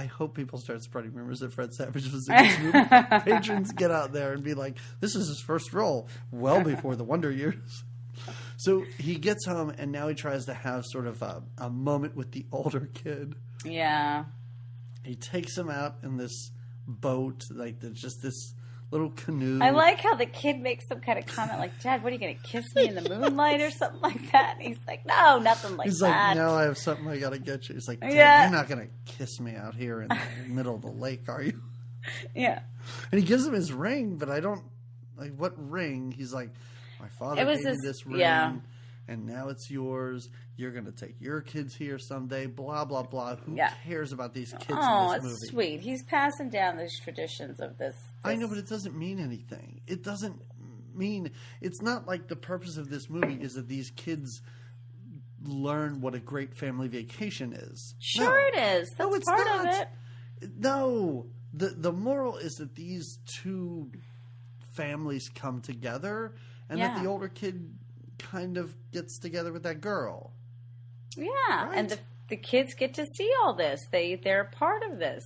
hope people start spreading rumors that Fred Savage was in this movie. Patrons get out there and be like, this is his first role, well before the Wonder Years. So he gets home, and now he tries to have sort of a moment with the older kid. Yeah. He takes him out in this boat, like there's just this little canoe. I like how the kid makes some kind of comment like, Dad, what are you going to kiss me in the moonlight or something like that? And he's like, no, nothing like that. He's like, now I have something I got to get you. He's like, Dad, you're not going to kiss me out here in the middle of the lake, are you? Yeah. And he gives him his ring, but I don't, like, what ring? He's like, my father gave me this ring, and now it's yours. You're going to take your kids here someday, blah, blah, blah. Who cares about these kids in this movie? Oh, it's sweet. He's passing down these traditions of this. I know, but it doesn't mean anything. It doesn't mean... It's not like the purpose of this movie is that these kids learn what a great family vacation is. Sure it is. That's part of it. No. The moral is that these two families come together and that the older kid kind of gets together with that girl. Yeah, right? And the kids get to see all this. They're a part of this.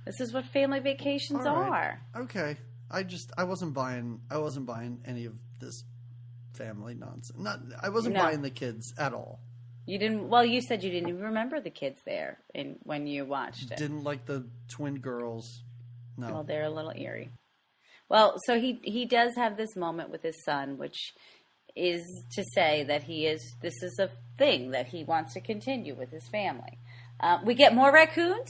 This is what family vacations are. Okay. I wasn't buying any of this family nonsense. I wasn't buying the kids at all. You didn't. Well, you said you didn't even remember the kids there when you watched it. Didn't like the twin girls. No. Well, they're a little eerie. Well, so he does have this moment with his son, which is to say that this is a thing that he wants to continue with his family. We get more raccoons.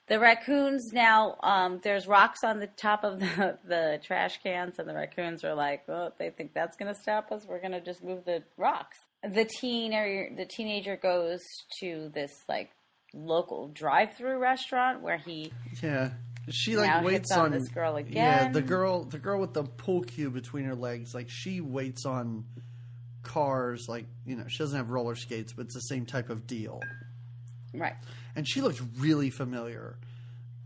The raccoons now, there's rocks on the top of the trash cans, and the raccoons are like, oh, they think that's going to stop us. We're going to just move the rocks. The teenager goes to this like local drive-through restaurant where he she like waits on this girl again. Yeah, the girl with the pool cue between her legs, like she waits on cars, like, you know, she doesn't have roller skates, but it's the same type of deal. Right. And she looks really familiar.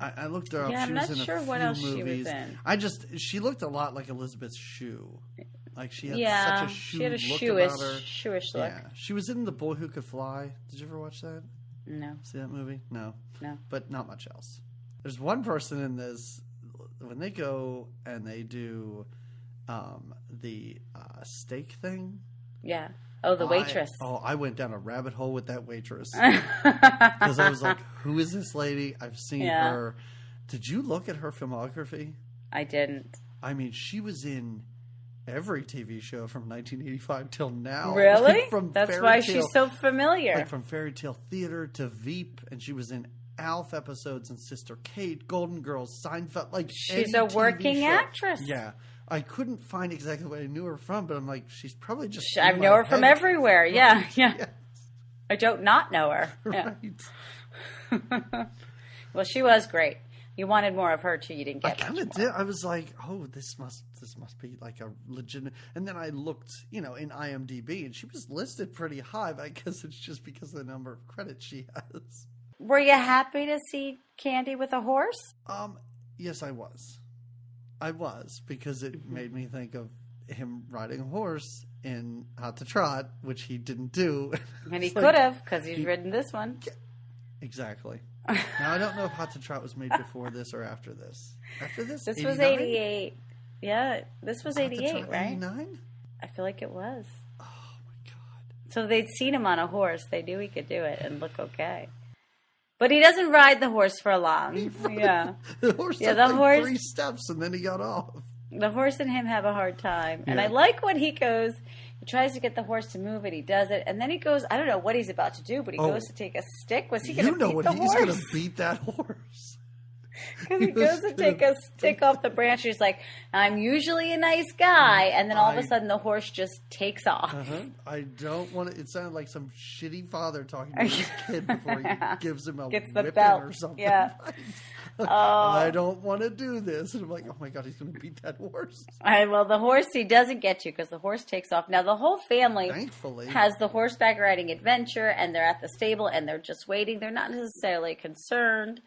I looked her up. Yeah, she I'm was not in sure a few what else movies. she was in. She looked a lot like Elizabeth Shue. Like she had such a she had a look about her. shoeish look. Yeah, she was in The Boy Who Could Fly. Did you ever watch that? No. See that movie? No. But not much else. There's one person in this, when they go and they do the steak thing. Yeah. Oh, the waitress. I went down a rabbit hole with that waitress. Because I was like, who is this lady? I've seen her. Did you look at her filmography? I didn't. I mean, she was in every TV show from 1985 till now. Really? From That's why she's so familiar. Like from Fairy Tale Theater to Veep, and she was in Alf episodes and Sister Kate, Golden Girls, Seinfeld. Like she's a working actress. Yeah. I couldn't find exactly what I knew her from, but I'm like, she's probably just. I know her from everywhere. Right. Yeah. Yes. I don't not know her. Right. Yeah. Well, she was great. You wanted more of her too. You didn't get. I kind of did. I was like, oh, this must be like a legitimate. And then I looked, in IMDb, and she was listed pretty high. But I guess it's just because of the number of credits she has. Were you happy to see Candy with a horse? Yes, I was. I was, because it made me think of him riding a horse in Hot to Trot, which he didn't do. And he could have, because he's ridden this one. Exactly. Now, I don't know if Hot to Trot was made before this or after this. After this? This 89? was 88. Yeah, this was 88, right? 89? I feel like it was. Oh, my God. So they'd seen him on a horse. They knew he could do it and look okay. But he doesn't ride the horse for long. Yeah. The horse took like 3 steps and then he got off. The horse and him have a hard time. And I like when he goes, he tries to get the horse to move it, he does it, and then he goes, I don't know what he's about to do, but he goes to take a stick. Was he going to beat the horse? He's going to beat that horse. Because he goes to take a stick off the branch. He's like, I'm usually a nice guy. And then all of a sudden the horse just takes off. I don't want to. It sounded like some shitty father talking to his kid before he gives him a whipping or something. Yeah. I don't want to do this. And I'm like, oh my God, he's going to beat that horse. Well, the horse he doesn't get to because the horse takes off. Now, the whole family thankfully has the horseback riding adventure, and they're at the stable, and they're just waiting. They're not necessarily concerned.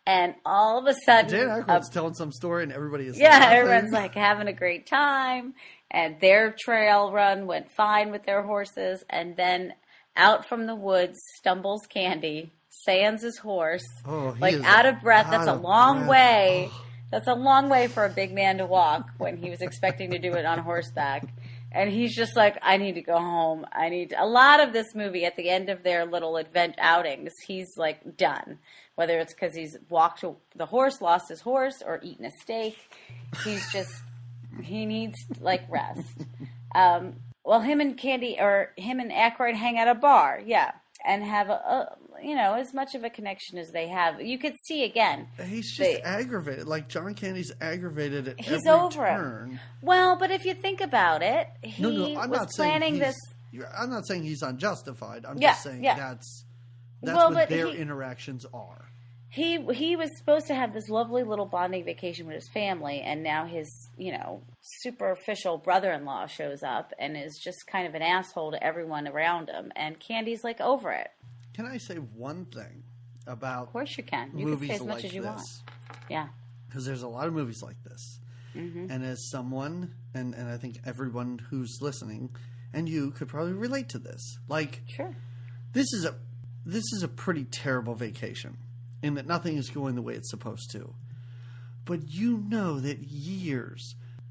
And all of a sudden, Dan Aykroyd's telling some story, and everybody is everyone's like having a great time, and their trail run went fine with their horses. And then out from the woods stumbles Candy, sans his horse, Oh, he like is out of breath. That's a out of long breath. way. Oh. That's a long way for a big man to walk when he was expecting to do it on horseback. And he's just like, I need to go home. A lot of this movie at the end of their little event outings, he's like done. Whether it's because he's walked the horse, lost his horse, or eaten a steak. He needs like rest. Well, him and Aykroyd hang at a bar. Yeah. And have as much of a connection as they have. You could see again. He's just aggravated. Like John Candy's aggravated at He's every over turn. it. Well, but if you think about it, he I'm was not saying planning this. I'm not saying he's unjustified. I'm Yeah, just saying yeah. that's Well, what but their interactions are. He was supposed to have this lovely little bonding vacation with his family, and now his, superficial brother-in-law shows up and is just kind of an asshole to everyone around him. And Candy's like over it. Can I say one thing about Of course you can. You movies can say as much like as you this? want. Yeah. Because there's a lot of movies like this. Mm-hmm. And as someone, and I think everyone who's listening, and you could probably relate to this. Like, Sure. this is a pretty terrible vacation in that nothing is going the way it's supposed to. But you know that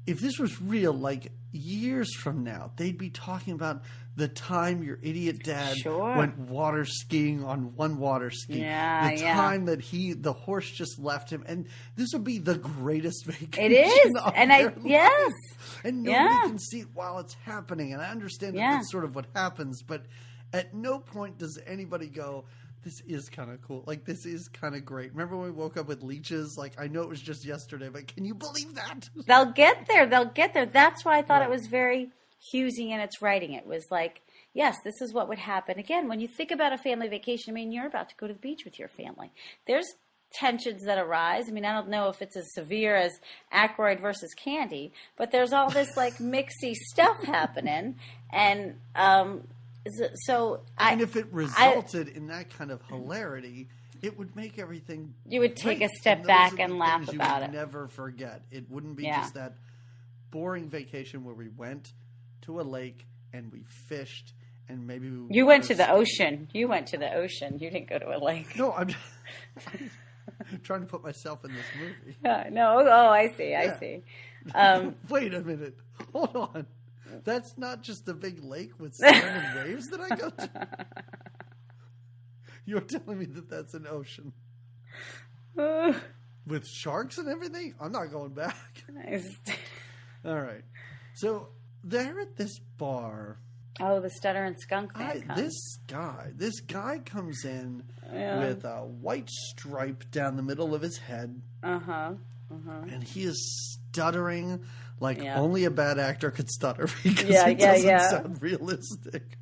if this was real, like years from now, they'd be talking about the time your idiot dad Sure. went water skiing on one water ski. Yeah, the yeah. time that the horse just left him. And this would be the greatest vacation It is. of And their yes. life. And nobody Yeah. can see it while it's happening. And I understand that Yeah. that's sort of what happens, but at no point does anybody go, this is kind of cool. Like, this is kind of great. Remember when we woke up with leeches? Like, I know it was just yesterday, but can you believe that? They'll get there. That's why I thought it was very Hughesy in its writing. It was like, yes, this is what would happen. Again, when you think about a family vacation, I mean, you're about to go to the beach with your family. There's tensions that arise. I mean, I don't know if it's as severe as Aykroyd versus Candy, but there's all this like mixy stuff happening. And and if it resulted in that kind of hilarity, it would make everything You would take great. a step And those back are the and laugh things about you it. would never forget. It wouldn't be Yeah. just that boring vacation where we went to a lake and we fished and maybe You went to the ocean. You didn't go to a lake. No, I'm trying to put myself in this movie. No. Oh, I see. I Yeah. see. Wait a minute. Hold on. That's not just a big lake with sand and waves that I go to. You're telling me that that's an ocean with sharks and everything? I'm not going back. All right. So they're at this bar. Oh, the Stutter and Skunk Man comes. This guy comes in Yeah. with a white stripe down the middle of his head. Uh-huh. And he is stuttering like Yeah. only a bad actor could stutter because Yeah, it yeah, doesn't yeah. sound realistic.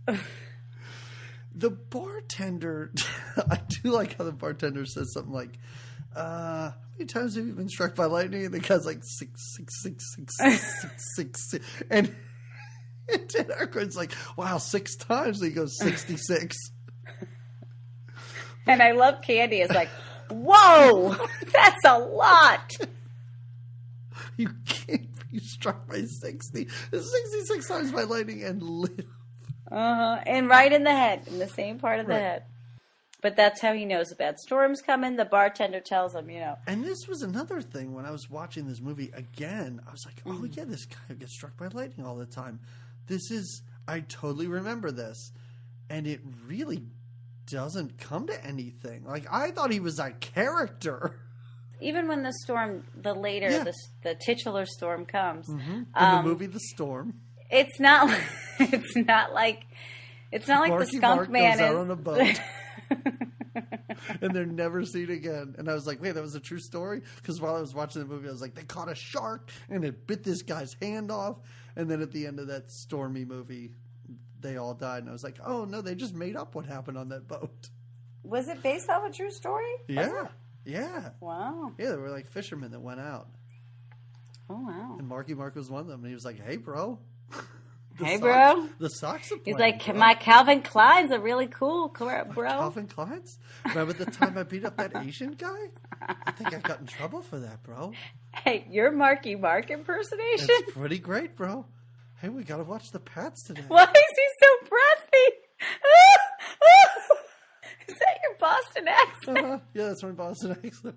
The bartender, I do like how the bartender says something like, how many times have you been struck by lightning? And the guy's like, 666. And Dan Aykroyd's like, wow, 6 times. And he goes, 66. And I love Candy. It's like, whoa, that's a lot. You can't be struck by 66 times by lightning and live. And right in the head, in the same part of the Right. head. But that's how he knows a bad storm's coming. The bartender tells him, And this was another thing when I was watching this movie again. I was like, oh, yeah, this guy gets struck by lightning all the time. I totally remember this. And it really doesn't come to anything. Like, I thought he was a character. even when the storm, Yeah. the titular storm comes, In the movie The Storm. it's not like Marky the Skunk Mark Man goes out is on a boat. And they're never seen again. And I was like, wait, that was a true story? Because while I was watching the movie, I was like, they caught a shark and it bit this guy's hand off. And then at the end of that stormy movie, they all died. And I was like, oh, no, they just made up what happened on that boat. Was it based off a true story? Yeah. Yeah. Wow. Yeah, there were like fishermen that went out. Oh, wow. And Marky Mark was one of them. And he was like, hey, bro. Bro. The socks are He's playing, like, bro. my Calvin Klein's are really cool, bro. Calvin Klein's? Remember the time I beat up that Asian guy? I think I got in trouble for that, bro. Hey, your Marky Mark impersonation? It's pretty great, bro. Hey, we gotta watch the Pats today. Why is he so breathy? Is that your Boston Boston accent. Yeah, that's my Boston accent.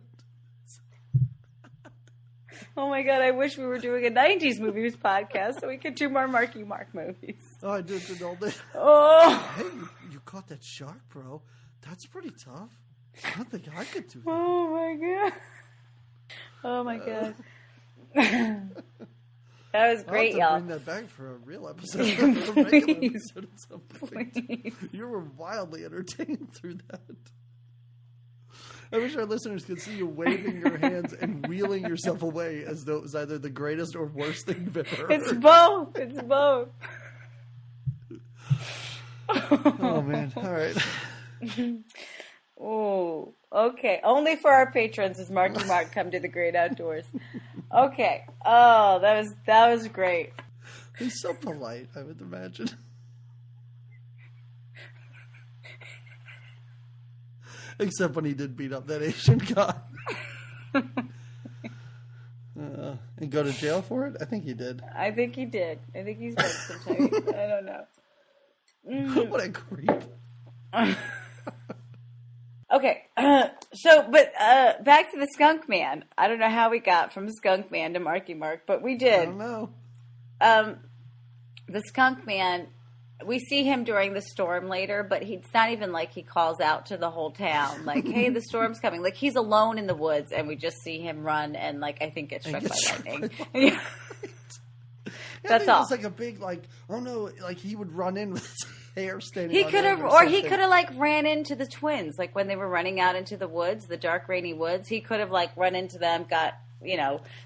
Oh my god, I wish we were doing a 90s movies podcast so we could do more Marky Mark movies. Oh, I did it all day. Oh. Hey, you caught that shark, bro. That's pretty tough. I don't think I could do that. Oh my god. Oh my god. That was great, I'll y'all. have to bring that back for a real episode. A regular Please. episode at some point. Please. You were wildly entertained through that. I wish our listeners could see you waving your hands and wheeling yourself away as though it was either the greatest or worst thing you've ever heard. It's both. It's both. Oh, man. All right. Oh, okay. Only for our patrons does Marky Mark come to the great outdoors. Okay. Oh, that was great. He's so polite, I would imagine. Except when he did beat up that Asian guy. And go to jail for it? I think he did. I think he did. I think he's spent some time. I don't know. What a creep. Okay. But back to the Skunk Man. I don't know how we got from Skunk Man to Marky Mark, but we I did. don't know. The Skunk Man, we see him during the storm later, but it's not even like he calls out to the whole town, like, hey, the storm's coming. Like, he's alone in the woods, and we just see him run and, like, I think get struck by lightning. Yeah. That's all. It's like a big, like, oh no, like he would run in with his hair standing He on could end have, or or he something. could have, like, ran into the twins, like, when they were running out into the woods, the dark, rainy woods. He could have, like, run into them, got,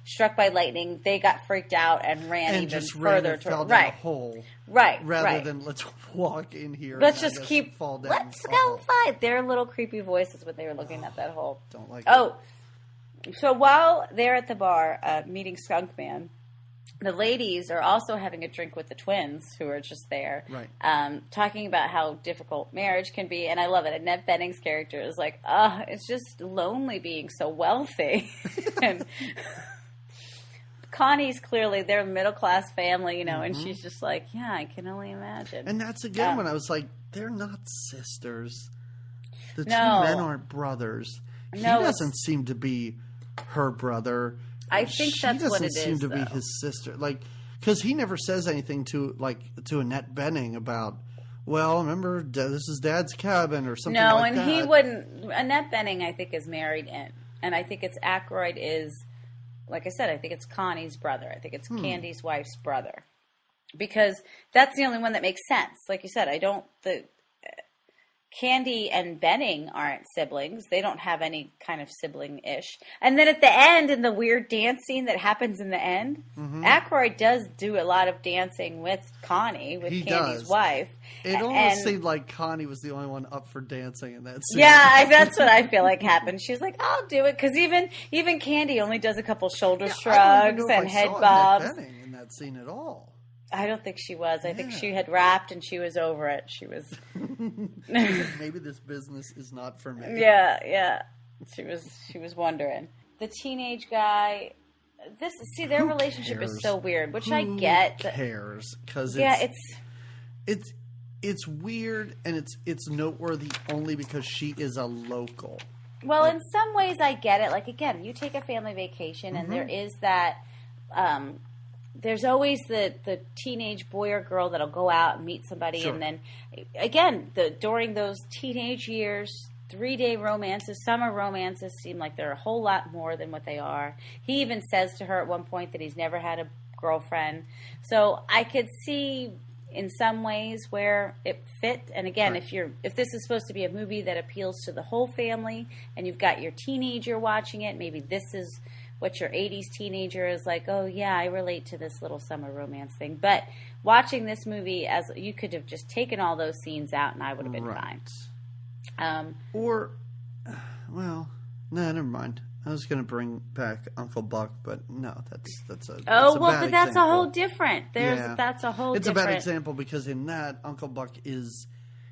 struck by lightning. They got freaked out and ran and even just further ran and fell toward. down Right. a hole. Right. Rather right. than let's walk in here. Let's and I just guess keep. fall down. Let's a go hole. fight. Their little creepy voices when they were looking at that hole. Don't like Oh, so while they're at the bar meeting Skunk Man, the ladies are also having a drink with the twins who are just there, Right. talking about how difficult marriage can be. And I love it. Annette Bening's character is like, it's just lonely being so wealthy. And Connie's clearly their middle class family, and she's just like, yeah, I can only imagine. And that's again when I was like, they're not sisters. The two No. men aren't brothers. He No, doesn't seem to be her brother. I think she that's what doesn't it seem is, to be though. his sister. Like, because he never says anything to Annette Bening about, well, remember, this is Dad's cabin or something No, like and that. he wouldn't. Annette Bening, I think, is married in. And I think it's Aykroyd is, like I said, I think it's Connie's brother. I think it's Candy's wife's brother. Because that's the only one that makes sense. Like you said, Candy and Benning aren't siblings. They don't have any kind of sibling-ish. And then at the end, in the weird dance scene that happens in the end, Aykroyd does do a lot of dancing with Connie, with He Candy's does. wife. It almost And- seemed like Connie was the only one up for dancing in that scene. Yeah, that's what I feel like happened. She's like, I'll do it. Because even Candy only does a couple shoulder I don't shrugs even know if and I head saw bobs. Annette Bening in that scene at all. I don't think she was. I think Yeah. she had rapped and she was over it. She was... Maybe this business is not for me. Yeah. She was wondering. The teenage guy... Their Who relationship cares? is so weird, which I Who get. cares? Because Yeah, it's weird and it's noteworthy only because she is a local. Well, in some ways, I get it. Like, again, you take a family vacation, and there is that. There's always the teenage boy or girl that'll go out and meet somebody, Sure. and then again, during those teenage years, 3-day romances, summer romances seem like they're a whole lot more than what they are. He even says to her at one point that he's never had a girlfriend. So I could see in some ways where it fit. And again, Right. if this is supposed to be a movie that appeals to the whole family, and you've got your teenager watching it, maybe this is what your 80s teenager is like, oh yeah, I relate to this little summer romance thing. But watching this movie, as you could have just taken all those scenes out and I would have been fine. Or, well, no, never mind. I was going to bring back Uncle Buck, but no, that's a Oh, a well, bad but that's example. a whole different. That's a whole It's different. a bad example because in that Uncle Buck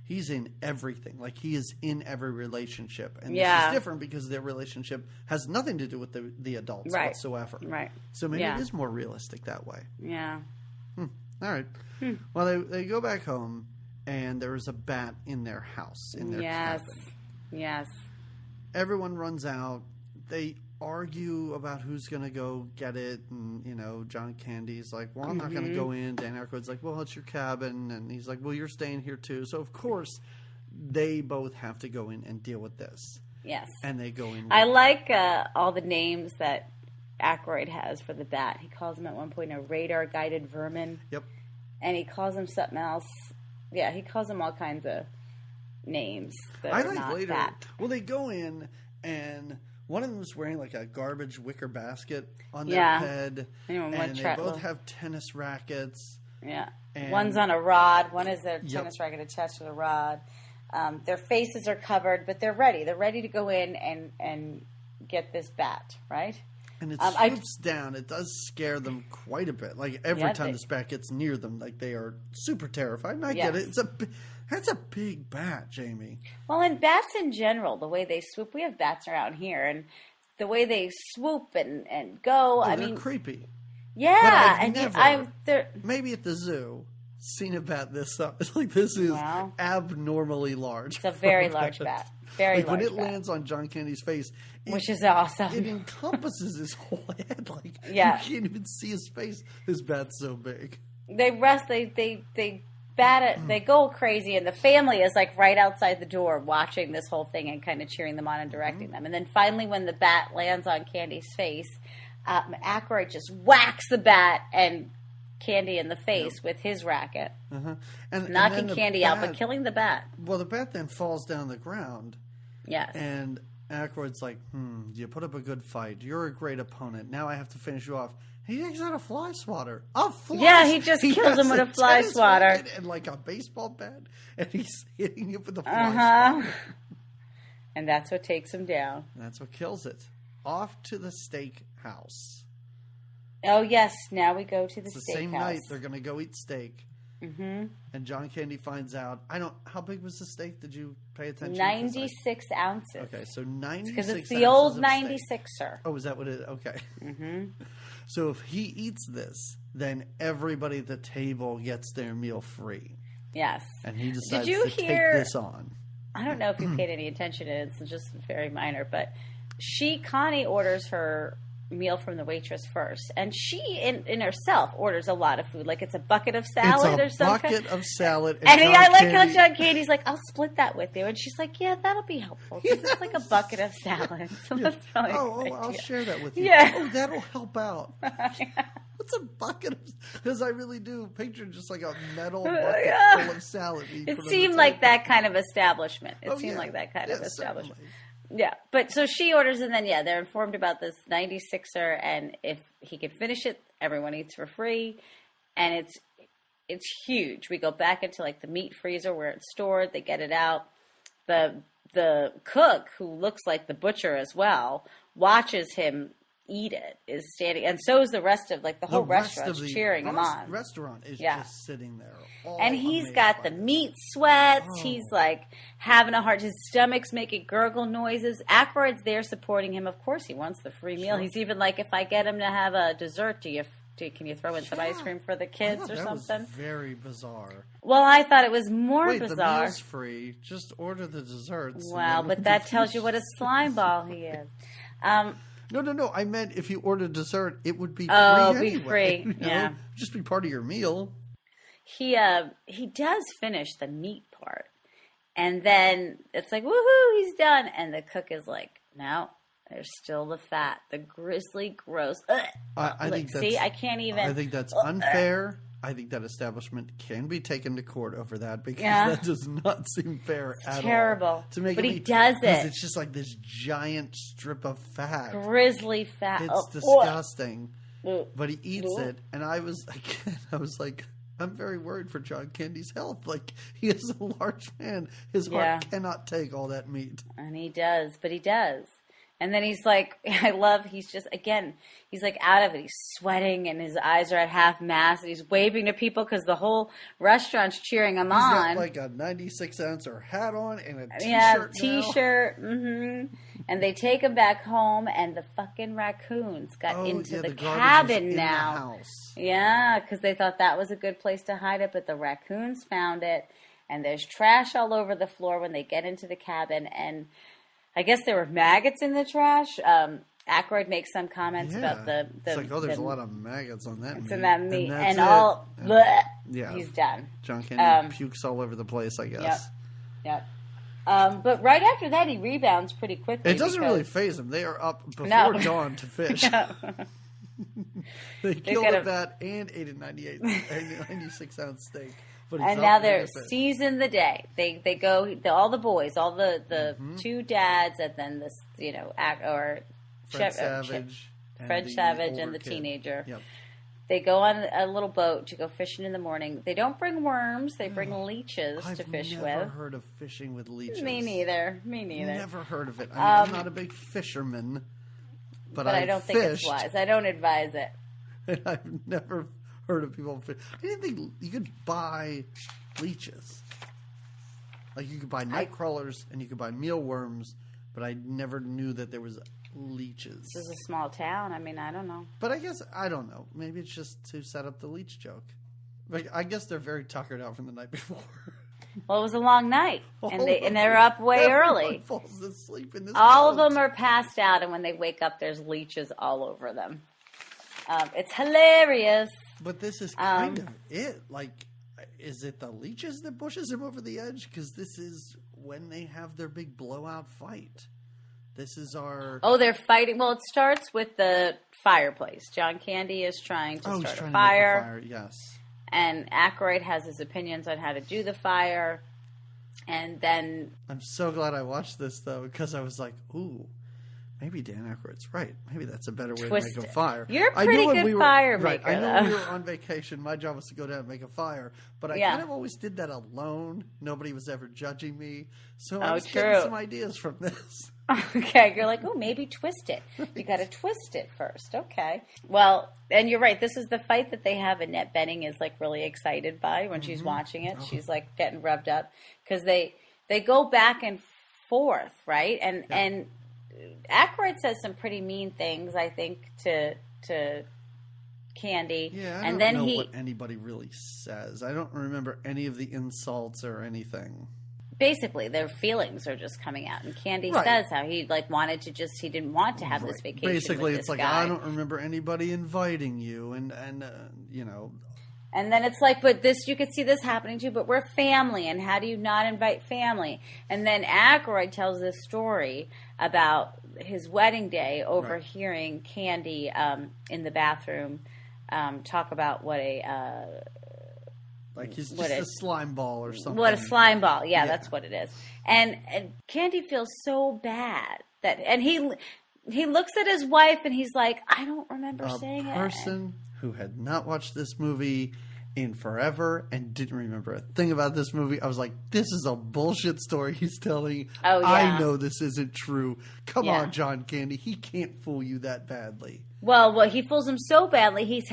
he's in everything. Like, he is in every relationship. And this Yeah. is different because their relationship has nothing to do with the adults Right. whatsoever. Right. So maybe Yeah. it is more realistic that way. Yeah. All right. Well, they go back home, and there is a bat in their house, in their Yes. cabin. Yes. everyone runs out. They argue about who's going to go get it. And, John Candy's like, well, I'm not going to go in. Dan Aykroyd's like, well, it's your cabin. And he's like, well, you're staying here too. So, of course, they both have to go in and deal with this. Yes. And they go in. I like all the names that Aykroyd has for the bat. He calls them at one point a radar-guided vermin. Yep. And he calls them something else. Yeah, he calls them all kinds of names that are not later. that. Well, they go in, and one of them is wearing like a garbage wicker basket on their head, and they both have tennis rackets. Yeah, and one's on a rod. One is their tennis racket attached to the rod. Their faces are covered, but they're ready. They're ready to go in and get this bat, right? And it swoops down. It does scare them quite a bit. Like every time this bat gets near them, like they are super terrified. And I get it. That's a big bat, Jamie. Well, and bats in general, the way they swoop. We have bats around here, and the way they swoop and go. Oh, they're creepy. Yeah, maybe at the zoo. Seen a bat this size. Like this is abnormally large. It's a very large bat. Very large. When it lands on John Candy's face, which is awesome. It encompasses his whole head. Like you can't even see his face. This bat's so big. They bat it. They go crazy, and the family is like right outside the door watching this whole thing and kind of cheering them on and directing them. And then finally, when the bat lands on Candy's face, Aykroyd just whacks the bat and Candy in the face with his racket, knocking Candy out, but killing the bat. Well, the bat then falls down the ground. Yes. And Aykroyd's like, you put up a good fight. You're a great opponent. Now I have to finish you off. He takes out a fly swatter. He just kills him with a fly swatter. And like a baseball bat. And he's hitting it with a fly swatter. And that's what takes him down. That's what kills it. Off to the steak house. Oh, yes. Now we go to the steakhouse. It's the same night. They're going to go eat steak. Mm-hmm. And John Candy finds out. How big was the steak? Did you pay attention? 96 ounces. Okay, so 96 because it's the old 96er. Steak. Oh, is that what it is? Okay. Mm-hmm. So if he eats this, then everybody at the table gets their meal free. Yes. And he decides to take this on. I don't know if you paid any attention to it. It's just very minor. But Connie orders her meal from the waitress first, and she in herself orders a lot of food, like it's a bucket of salad or something. Bucket of salad, and I like how John Candy's like, I'll split that with you, and she's like, yeah, that'll be helpful because it's like a bucket of salad. So that's probably I'll share that with you. Yeah, that'll help out. What's a bucket of? Because I really do picture just like a metal bucket full of salad. It seemed like that kind of establishment. It seemed like that kind of establishment. Certainly. Yeah, but so she orders, and then they're informed about this 96er, and if he can finish it, everyone eats for free, and it's huge. We go back into like the meat freezer where it's stored. They get it out. The cook, who looks like the butcher as well, watches him eat it, is standing, and so is the rest of the whole restaurant cheering him on. The restaurant is just sitting there. And he's got the meat sweats. Oh. He's like having a hard. His stomach's making gurgle noises. Aykroyd's there supporting him. Of course, he wants the free meal. Sure. He's even like, if I get him to have a dessert, can you throw in some ice cream for the kids or something? Was very bizarre. Well, I thought it was more bizarre. The meal's free. Just order the desserts. Wow, but that tells you what a slime ball he is. No. I meant if you order dessert, it would be free anyway. Be free. Yeah. Just be part of your meal. He does finish the meat part, and then it's like, woohoo, he's done. And the cook is like, no, there's still the fat, the grisly, gross. I can't even. I think that's unfair. I think that establishment can be taken to court over that because that does not seem fair at all. Terrible. But he does it. It's just like this giant strip of fat. Grisly fat. It's disgusting. But he eats it, and I was like, I'm very worried for John Candy's health. Like, he is a large man. His heart cannot take all that meat. And he does, but he does. And then he's like, he's like out of it. He's sweating and his eyes are at half mast and he's waving to people because the whole restaurant's cheering him on. He's got like a 96-ouncer hat on and a t-shirt Yeah, t-shirt. Mm-hmm. And they take him back home and the fucking raccoons got into the cabin now. Yeah, because they thought that was a good place to hide it, but the raccoons found it. And there's trash all over the floor when they get into the cabin. And I guess there were maggots in the trash. Aykroyd makes some comments about the it's like, there's a lot of maggots on that meat. It's in that meat. And all, bleh, yeah. he's done. John Candy pukes all over the place, I guess. Yep. But right after that, he rebounds pretty quickly. It doesn't really faze him. They are up before dawn to fish. They killed a bat and ate a 96-ounce steak. And now they're seizing the day. They go, all the boys, all the two dads, and then this, Fred Savage and the teenager. Yep. They go on a little boat to go fishing in the morning. They don't bring worms. They bring leeches to fish with. I've never heard of fishing with leeches. Me neither. Never heard of it. I'm not a big fisherman, but I don't think it's wise. I don't advise it. And I've never heard of people fish. I didn't think you could buy leeches. Like you could buy night crawlers and you could buy mealworms, but I never knew that there was leeches. This is a small town. I mean, I don't know. But I don't know. Maybe it's just to set up the leech joke. Like, I guess they're very tuckered out from the night before. Well, it was a long night, and they're up way early. Falls asleep in this all boat. of them are passed out, and when they wake up, there's leeches all over them. It's hilarious. But this is kind of it. Like, is it the leeches that pushes him over the edge? Because this is when they have their big blowout fight. This is our... Oh, they're fighting. Well, it starts with the fireplace. John Candy is trying to start a fire. Yes. And Aykroyd has his opinions on how to do the fire. And then... I'm so glad I watched this, though, because I was like, ooh, maybe Dan Aykroyd's right. Maybe that's a better way to make a fire. You're a pretty good fire maker, I know we were on vacation. My job was to go down and make a fire. But I kind of always did that alone. Nobody was ever judging me. So I was getting some ideas from this. Okay, you're like, oh, maybe twist it. You got to twist it first. Okay. Well, and you're right. This is the fight that they have. Annette Bening is like really excited by when she's watching it. She's like getting rubbed up because they go back and forth, right? And Aykroyd says some pretty mean things, I think, to Candy. Yeah, I don't know what anybody really says. I don't remember any of the insults or anything. Basically, their feelings are just coming out, and Candy says how he he didn't want to have this vacation. Basically, with it's this like guy. I don't remember anybody inviting you, and you know. And then it's like, but this, you could see this happening too, but we're family, and how do you not invite family? And then Aykroyd tells this story about his wedding day, overhearing Candy in the bathroom talk about what a... like he's just a slime ball or something. What a slime ball. Yeah, that's what it is. And Candy feels so bad and he looks at his wife and he's like, I don't remember saying it. A person who had not watched this movie in forever and didn't remember a thing about this movie. I was like, this is a bullshit story he's telling. Oh, yeah. I know this isn't true. Come on, John Candy. He can't fool you that badly. Well, he fools him so badly. He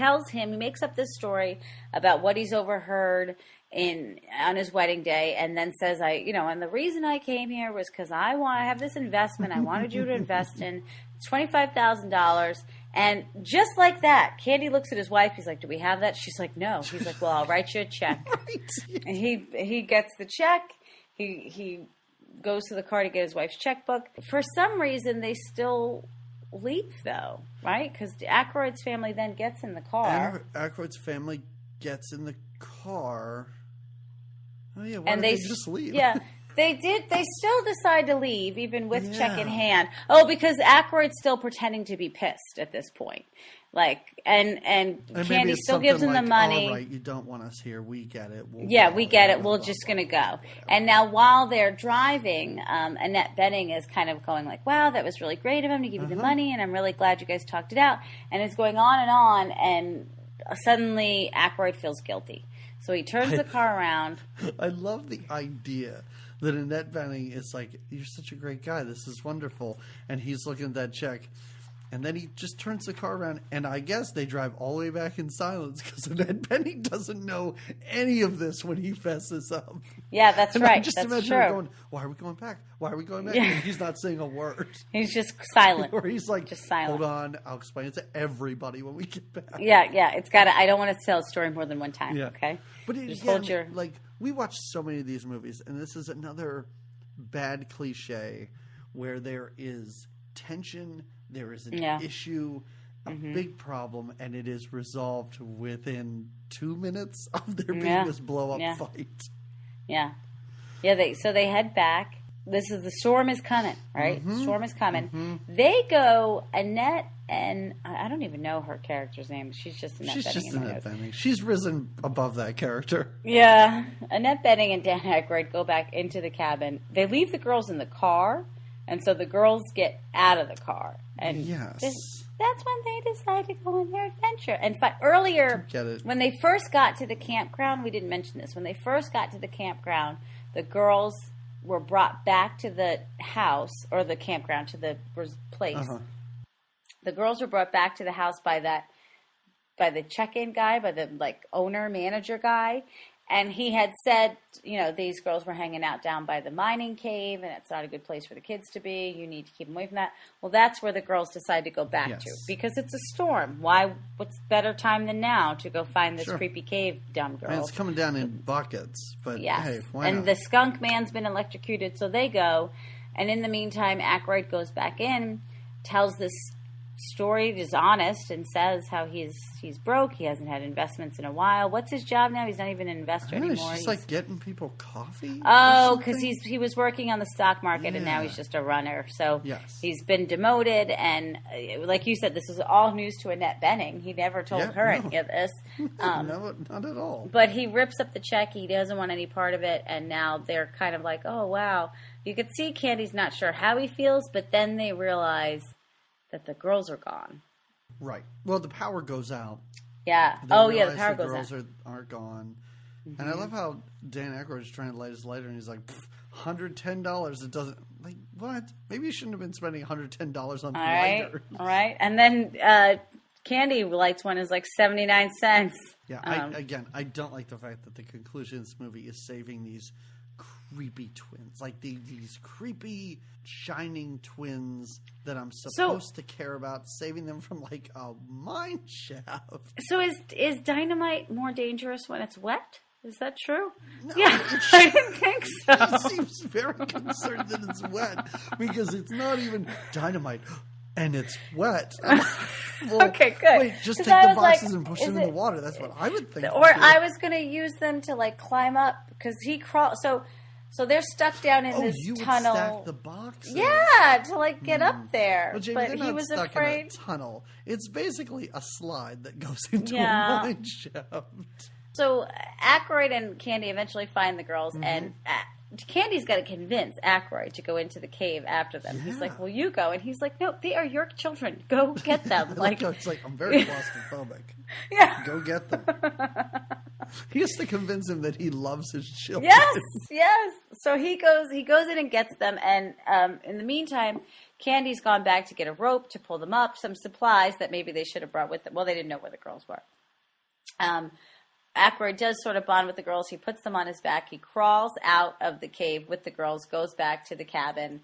makes up this story about what he's overheard on his wedding day, and then says, and the reason I came here was because I have this investment I wanted you to invest in. It's $25,000. And just like that, Candy looks at his wife. He's like, do we have that? She's like, no. He's like, well, I'll write you a check. Right. And he gets the check. He goes to the car to get his wife's checkbook. For some reason, they still leave, though, right? Because Aykroyd's family then gets in the car. Aykroyd's family gets in the car. Oh, yeah. Why and did they just leave? Yeah. They did. They still decide to leave, even with check in hand. Oh, because Aykroyd's still pretending to be pissed at this point. Like, and Candy still gives him the money. All right, you don't want us here. We get it. We get it. We're just going to go. And now while they're driving, Annette Bening is kind of going like, wow, that was really great of him to give you the money, and I'm really glad you guys talked it out. And it's going on, and suddenly Aykroyd feels guilty. So he turns the car around. I love the idea that Annette Bening is like, you're such a great guy. This is wonderful. And he's looking at that check. And then he just turns the car around. And I guess they drive all the way back in silence because Annette Bening doesn't know any of this when he fesses up. Yeah, that's and right. I just imagine her going, why are we going back? Why are we going back? Yeah. And he's not saying a word. He's just silent. Or he's like, just silent. Hold on. I'll explain it to everybody when we get back. Yeah. It's got to, I don't want to tell a story more than one time. Yeah. Okay. But like, we watch so many of these movies, and this is another bad cliche where there is tension, there is an Yeah. issue, a big problem, and it is resolved within 2 minutes of there being this blow-up fight. Yeah. Yeah, they head back. The storm is coming, right? Storm is coming. They go, Annette, and I don't even know her character's name. She's just Annette Bening. She's just Annette Bening. She's risen above that character. Yeah. Annette Bening and Dan Aykroyd go back into the cabin. They leave the girls in the car, and so the girls get out of the car. And Yes. that's when they decide to go on their adventure. And earlier, Get it. when they first got to the campground, we didn't mention this. When they first got to the campground, the girls were brought back to the house, or the campground, to the place. The girls were brought back to the house by the check-in guy, by the owner, manager guy. And he had said, these girls were hanging out down by the mining cave, and it's not a good place for the kids to be. You need to keep them away from that. Well, that's where the girls decide to go back to, because it's a storm. What's better time than now to go find this creepy cave, dumb girls? And it's coming down in buckets, but hey, why and not? the skunk man's been electrocuted, so they go. And in the meantime, Aykroyd goes back in, tells this story, is honest, and says how he's broke. He hasn't had investments in a while. What's his job now? He's not even an investor anymore. He's just getting people coffee. Oh, because he was working on the stock market, and now he's just a runner. So he's been demoted, and like you said, this is all news to Annette Bening. He never told her any of this. No, not at all. But he rips up the check. He doesn't want any part of it, and now they're kind of like, oh, wow. You could see Candy's not sure how he feels, but then they realize that the girls are gone. Right. Well, the power goes out. Yeah. They The realize power goes girls out. are gone. And I love how Dan Aykroyd is trying to light his lighter, and he's like, $110. It doesn't, what? Maybe you shouldn't have been spending $110 on the lighter. All right. And then Candy lights one is 79 cents. Yeah. I don't like the fact that the conclusion of this movie is saving these creepy twins, these creepy shining twins that I'm supposed to care about, saving them from a mine shaft. So is dynamite more dangerous when it's wet? Is that true? No, yeah, I didn't think so. He seems very concerned that it's wet because it's not even dynamite and it's wet. Well, okay, good. Wait, just take the boxes and push them in the water. That's what I would think. Or I was going to use them to climb up because he crawled. So they're stuck down in this you tunnel. Would stack the boxes. Yeah, to get up there. Well, Jamie, but they're not he was stuck afraid. in a tunnel. It's basically a slide that goes into a mine shaft. So Aykroyd and Candy eventually find the girls, and Candy's got to convince Aykroyd to go into the cave after them. Yeah. He's like, "Will you go?" And he's like, "No, they are your children. Go get them." It's I'm very claustrophobic. Yeah, go get them. He has to convince him that he loves his children. Yes. So he goes in and gets them, and in the meantime, Candy's gone back to get a rope to pull them up, some supplies that maybe they should have brought with them. Well, they didn't know where the girls were. Aykroyd does sort of bond with the girls. He puts them on his back. He crawls out of the cave with the girls, goes back to the cabin.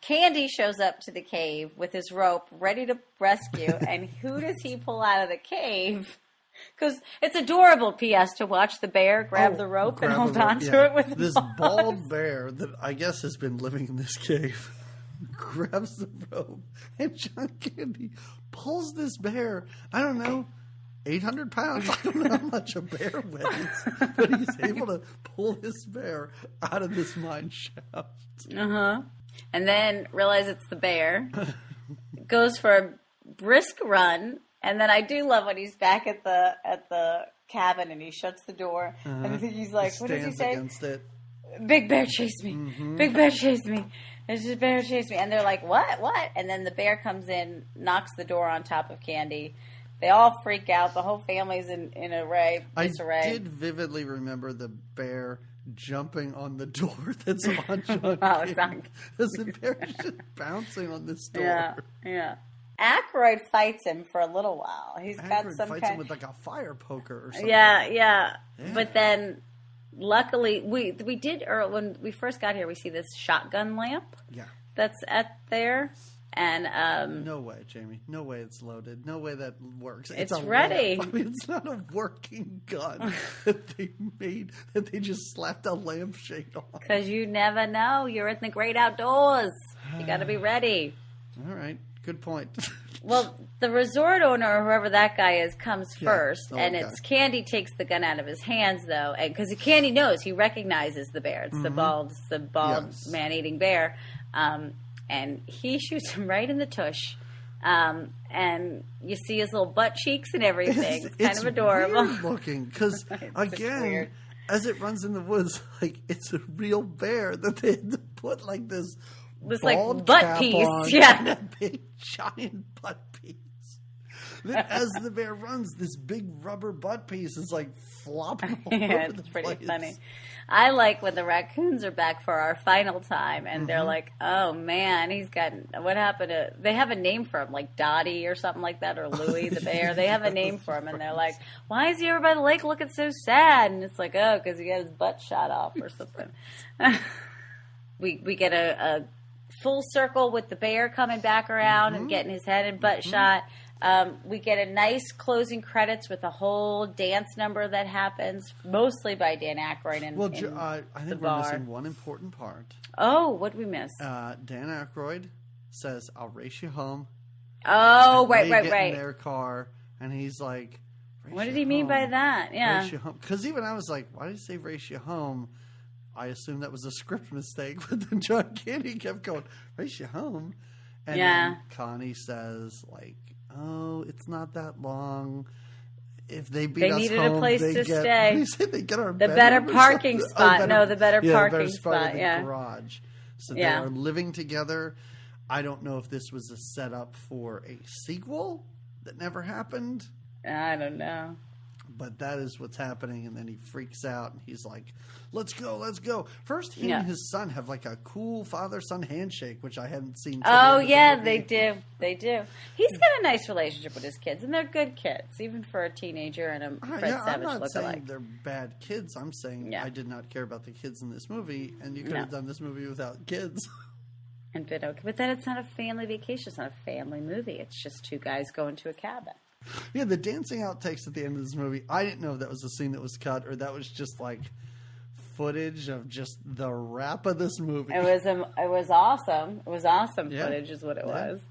Candy shows up to the cave with his rope, ready to rescue. And who does he pull out of the cave? Because it's adorable, P.S., to watch the bear grab the rope and hold on to it with this bald bear that I guess has been living in this cave. Grabs the rope, and John Candy pulls this bear. I don't know, 800 pounds. I don't know how much a bear weighs, but he's able to pull this bear out of this mine shaft. And then realize it's the bear. Goes for a brisk run, and then I do love when he's back at the cabin and he shuts the door, and he's like, "What does he say?" Against it. Big bear chased me. Big bear chased me. It's just bear chased me. And they're like, what? And then the bear comes in, knocks the door on top of Candy. They all freak out. The whole family's in disarray. I did vividly remember the bear jumping on the door that's on John Candy. As the bear is just bouncing on this door. Yeah. Aykroyd fights him for a little while. He's got some fights him with a fire poker or something. Yeah. But then... Luckily, we did when we first got here. We see this shotgun lamp. Yeah, that's there, and no way, Jamie. No way it's loaded. No way that works. It's ready. Lamp. I mean, it's not a working gun that they made. That they just slapped a lampshade on. Because you never know. You're in the great outdoors. You got to be ready. All right. Good point. Well, the resort owner, or whoever that guy is, comes first, and okay. it's Candy takes the gun out of his hands, though, and because Candy knows, he recognizes the bear. It's the bald Yes. man-eating bear, and he shoots him right in the tush. And you see his little butt cheeks and everything. It's kind of adorable. Weird looking because again, weird. as it runs in the woods, like it's a real bear that they had to put like this Like bald butt cap piece, on yeah. and a big giant butt piece. Then as the bear runs, this big rubber butt piece is like flopping all Yeah, over the it's pretty place. funny. I like when the raccoons are back for our final time, and they're like, "Oh man, he's got what happened to?" They have a name for him, like Dottie or something like that, or Louie the bear. They have a name for him, and they're like, "Why is he over by the lake looking so sad?" And it's like, "Oh, because he got his butt shot off or something." we get a full circle with the bear coming back around and getting his head and butt shot. We get a nice closing credits with a whole dance number that happens, mostly by Dan Aykroyd. Well, I think we're missing one important part. Oh, what did we miss? Dan Aykroyd says, "I'll race you home." Oh, And they get right. in their car, and he's like, What did he mean by that? Yeah. Race you home. Because even I was like, why did he say race you home? I assumed that was a script mistake, but then John Candy kept going, race you home. And then Connie says, like, oh, it's not that long. If they beat us needed home, a place they to get, stay. They said they get our The bedroom better or parking something. spot. No, the better parking spot in the spot, garage. So Yeah. they are living together. I don't know if this was a setup for a sequel that never happened, I don't know. but that is what's happening. And then he freaks out and he's like, let's go, let's go. First, he Yeah. and his son have like a cool father-son handshake, which I hadn't seen. till the Oh, end of the yeah, movie. they do. They do. He's got a nice relationship with his kids, and they're good kids, even for a teenager and a Fred Yeah, I'm Savage not saying lookalike. they're bad kids. I'm saying Yeah. I did not care about the kids in this movie, and you could No. have done this movie without kids. And been okay. But then it's not a family vacation. It's not a family movie. It's just two guys going to a cabin. Yeah, the dancing outtakes at the end of this movie, I didn't know if that was a scene that was cut or that was just like footage of just the wrap of this movie. It was awesome. It was awesome Yeah. footage is what it Yeah. was.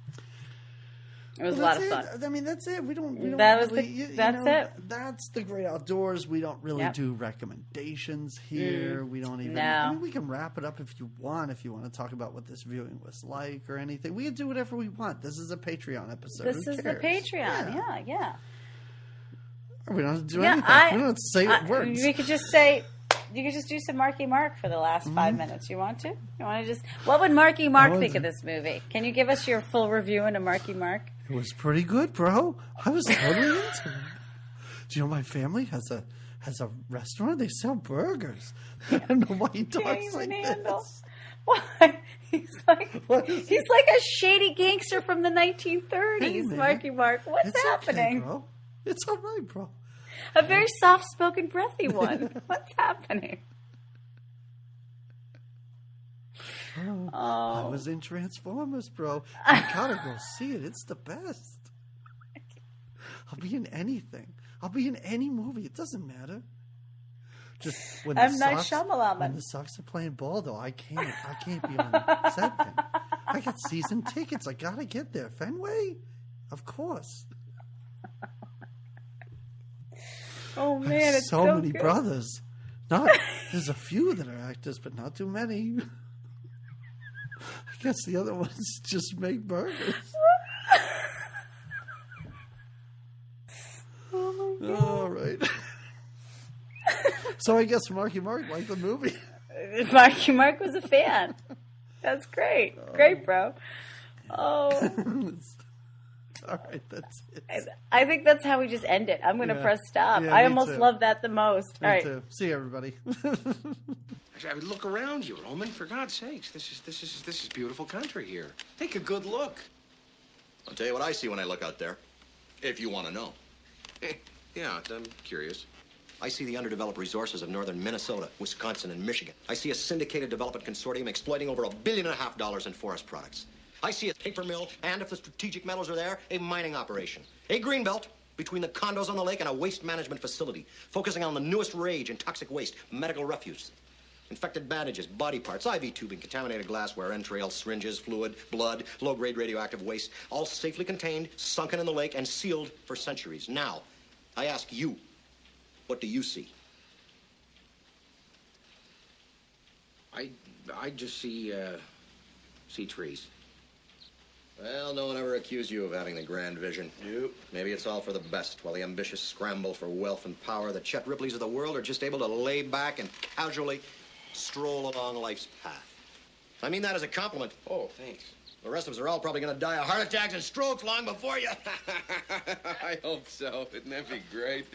It was Well, a lot of that's fun. it. I mean, that's it. We don't That was really, that's it. That's the great outdoors. We don't really Yep. do recommendations here. We don't even. No. I mean, we can wrap it up if you want to talk about what this viewing was like or anything. We can do whatever we want. This is a Patreon episode. This Who is the cares? Patreon. Yeah. We don't have to do Yeah, anything. We don't have to say words. We could just say, you could just do some Marky Mark for the last 5 minutes. You want to? You want to just? What would Marky Mark think of this movie? Can you give us your full review into Marky Mark? It was pretty good, bro. I was totally into it. Do you know my family has a restaurant? They sell burgers. I don't know why he Can't talks even like handle. this. Why? What is He's like a shady gangster from the 1930s. Hey, man. Marky Mark, what's It's happening? okay, bro. It's all right, bro. A very soft-spoken, breathy one. What's happening? I was in Transformers, bro. You gotta go see it. It's the best. I'll be in anything. I'll be in any movie. It doesn't matter. Just when M. Night Shyamalan. when the Sox are playing ball, though, I can't be on set then. I got season tickets. I gotta get there. Fenway, of course. Oh man, it's so many good. brothers. There's a few that are actors, but not too many. I guess the other ones just make burgers. Oh my God. All right. So I guess Marky Mark liked the movie. Marky Mark was a fan. That's great. Great, bro. Oh, All right, that's it. I think that's how we just end it. I'm going to Yeah. press stop. Yeah, I me almost too. love that the most. Me All right. too. See you, everybody. I mean, look around you, Roman. For God's sakes, this is beautiful country here. Take a good look. I'll tell you what I see when I look out there, if you want to know. Yeah, I'm curious. I see the underdeveloped resources of northern Minnesota, Wisconsin, and Michigan. I see a syndicated development consortium exploiting over $1.5 billion in forest products. I see a paper mill, and if the strategic metals are there, a mining operation. A greenbelt between the condos on the lake and a waste management facility, focusing on the newest rage in toxic waste, medical refuse. Infected bandages, body parts, IV tubing, contaminated glassware, entrails, syringes, fluid, blood, low-grade radioactive waste, all safely contained, sunken in the lake, and sealed for centuries. Now, I ask you, what do you see? I just see trees. Well, no one ever accused you of having the grand vision. You? Maybe it's all for the best, while the ambitious scramble for wealth and power, the Chet Ripleys of the world are just able to lay back and casually stroll along life's path. I mean that as a compliment. Oh, thanks. The rest of us are all probably going to die of heart attacks and strokes long before you. I hope so. Wouldn't that be great?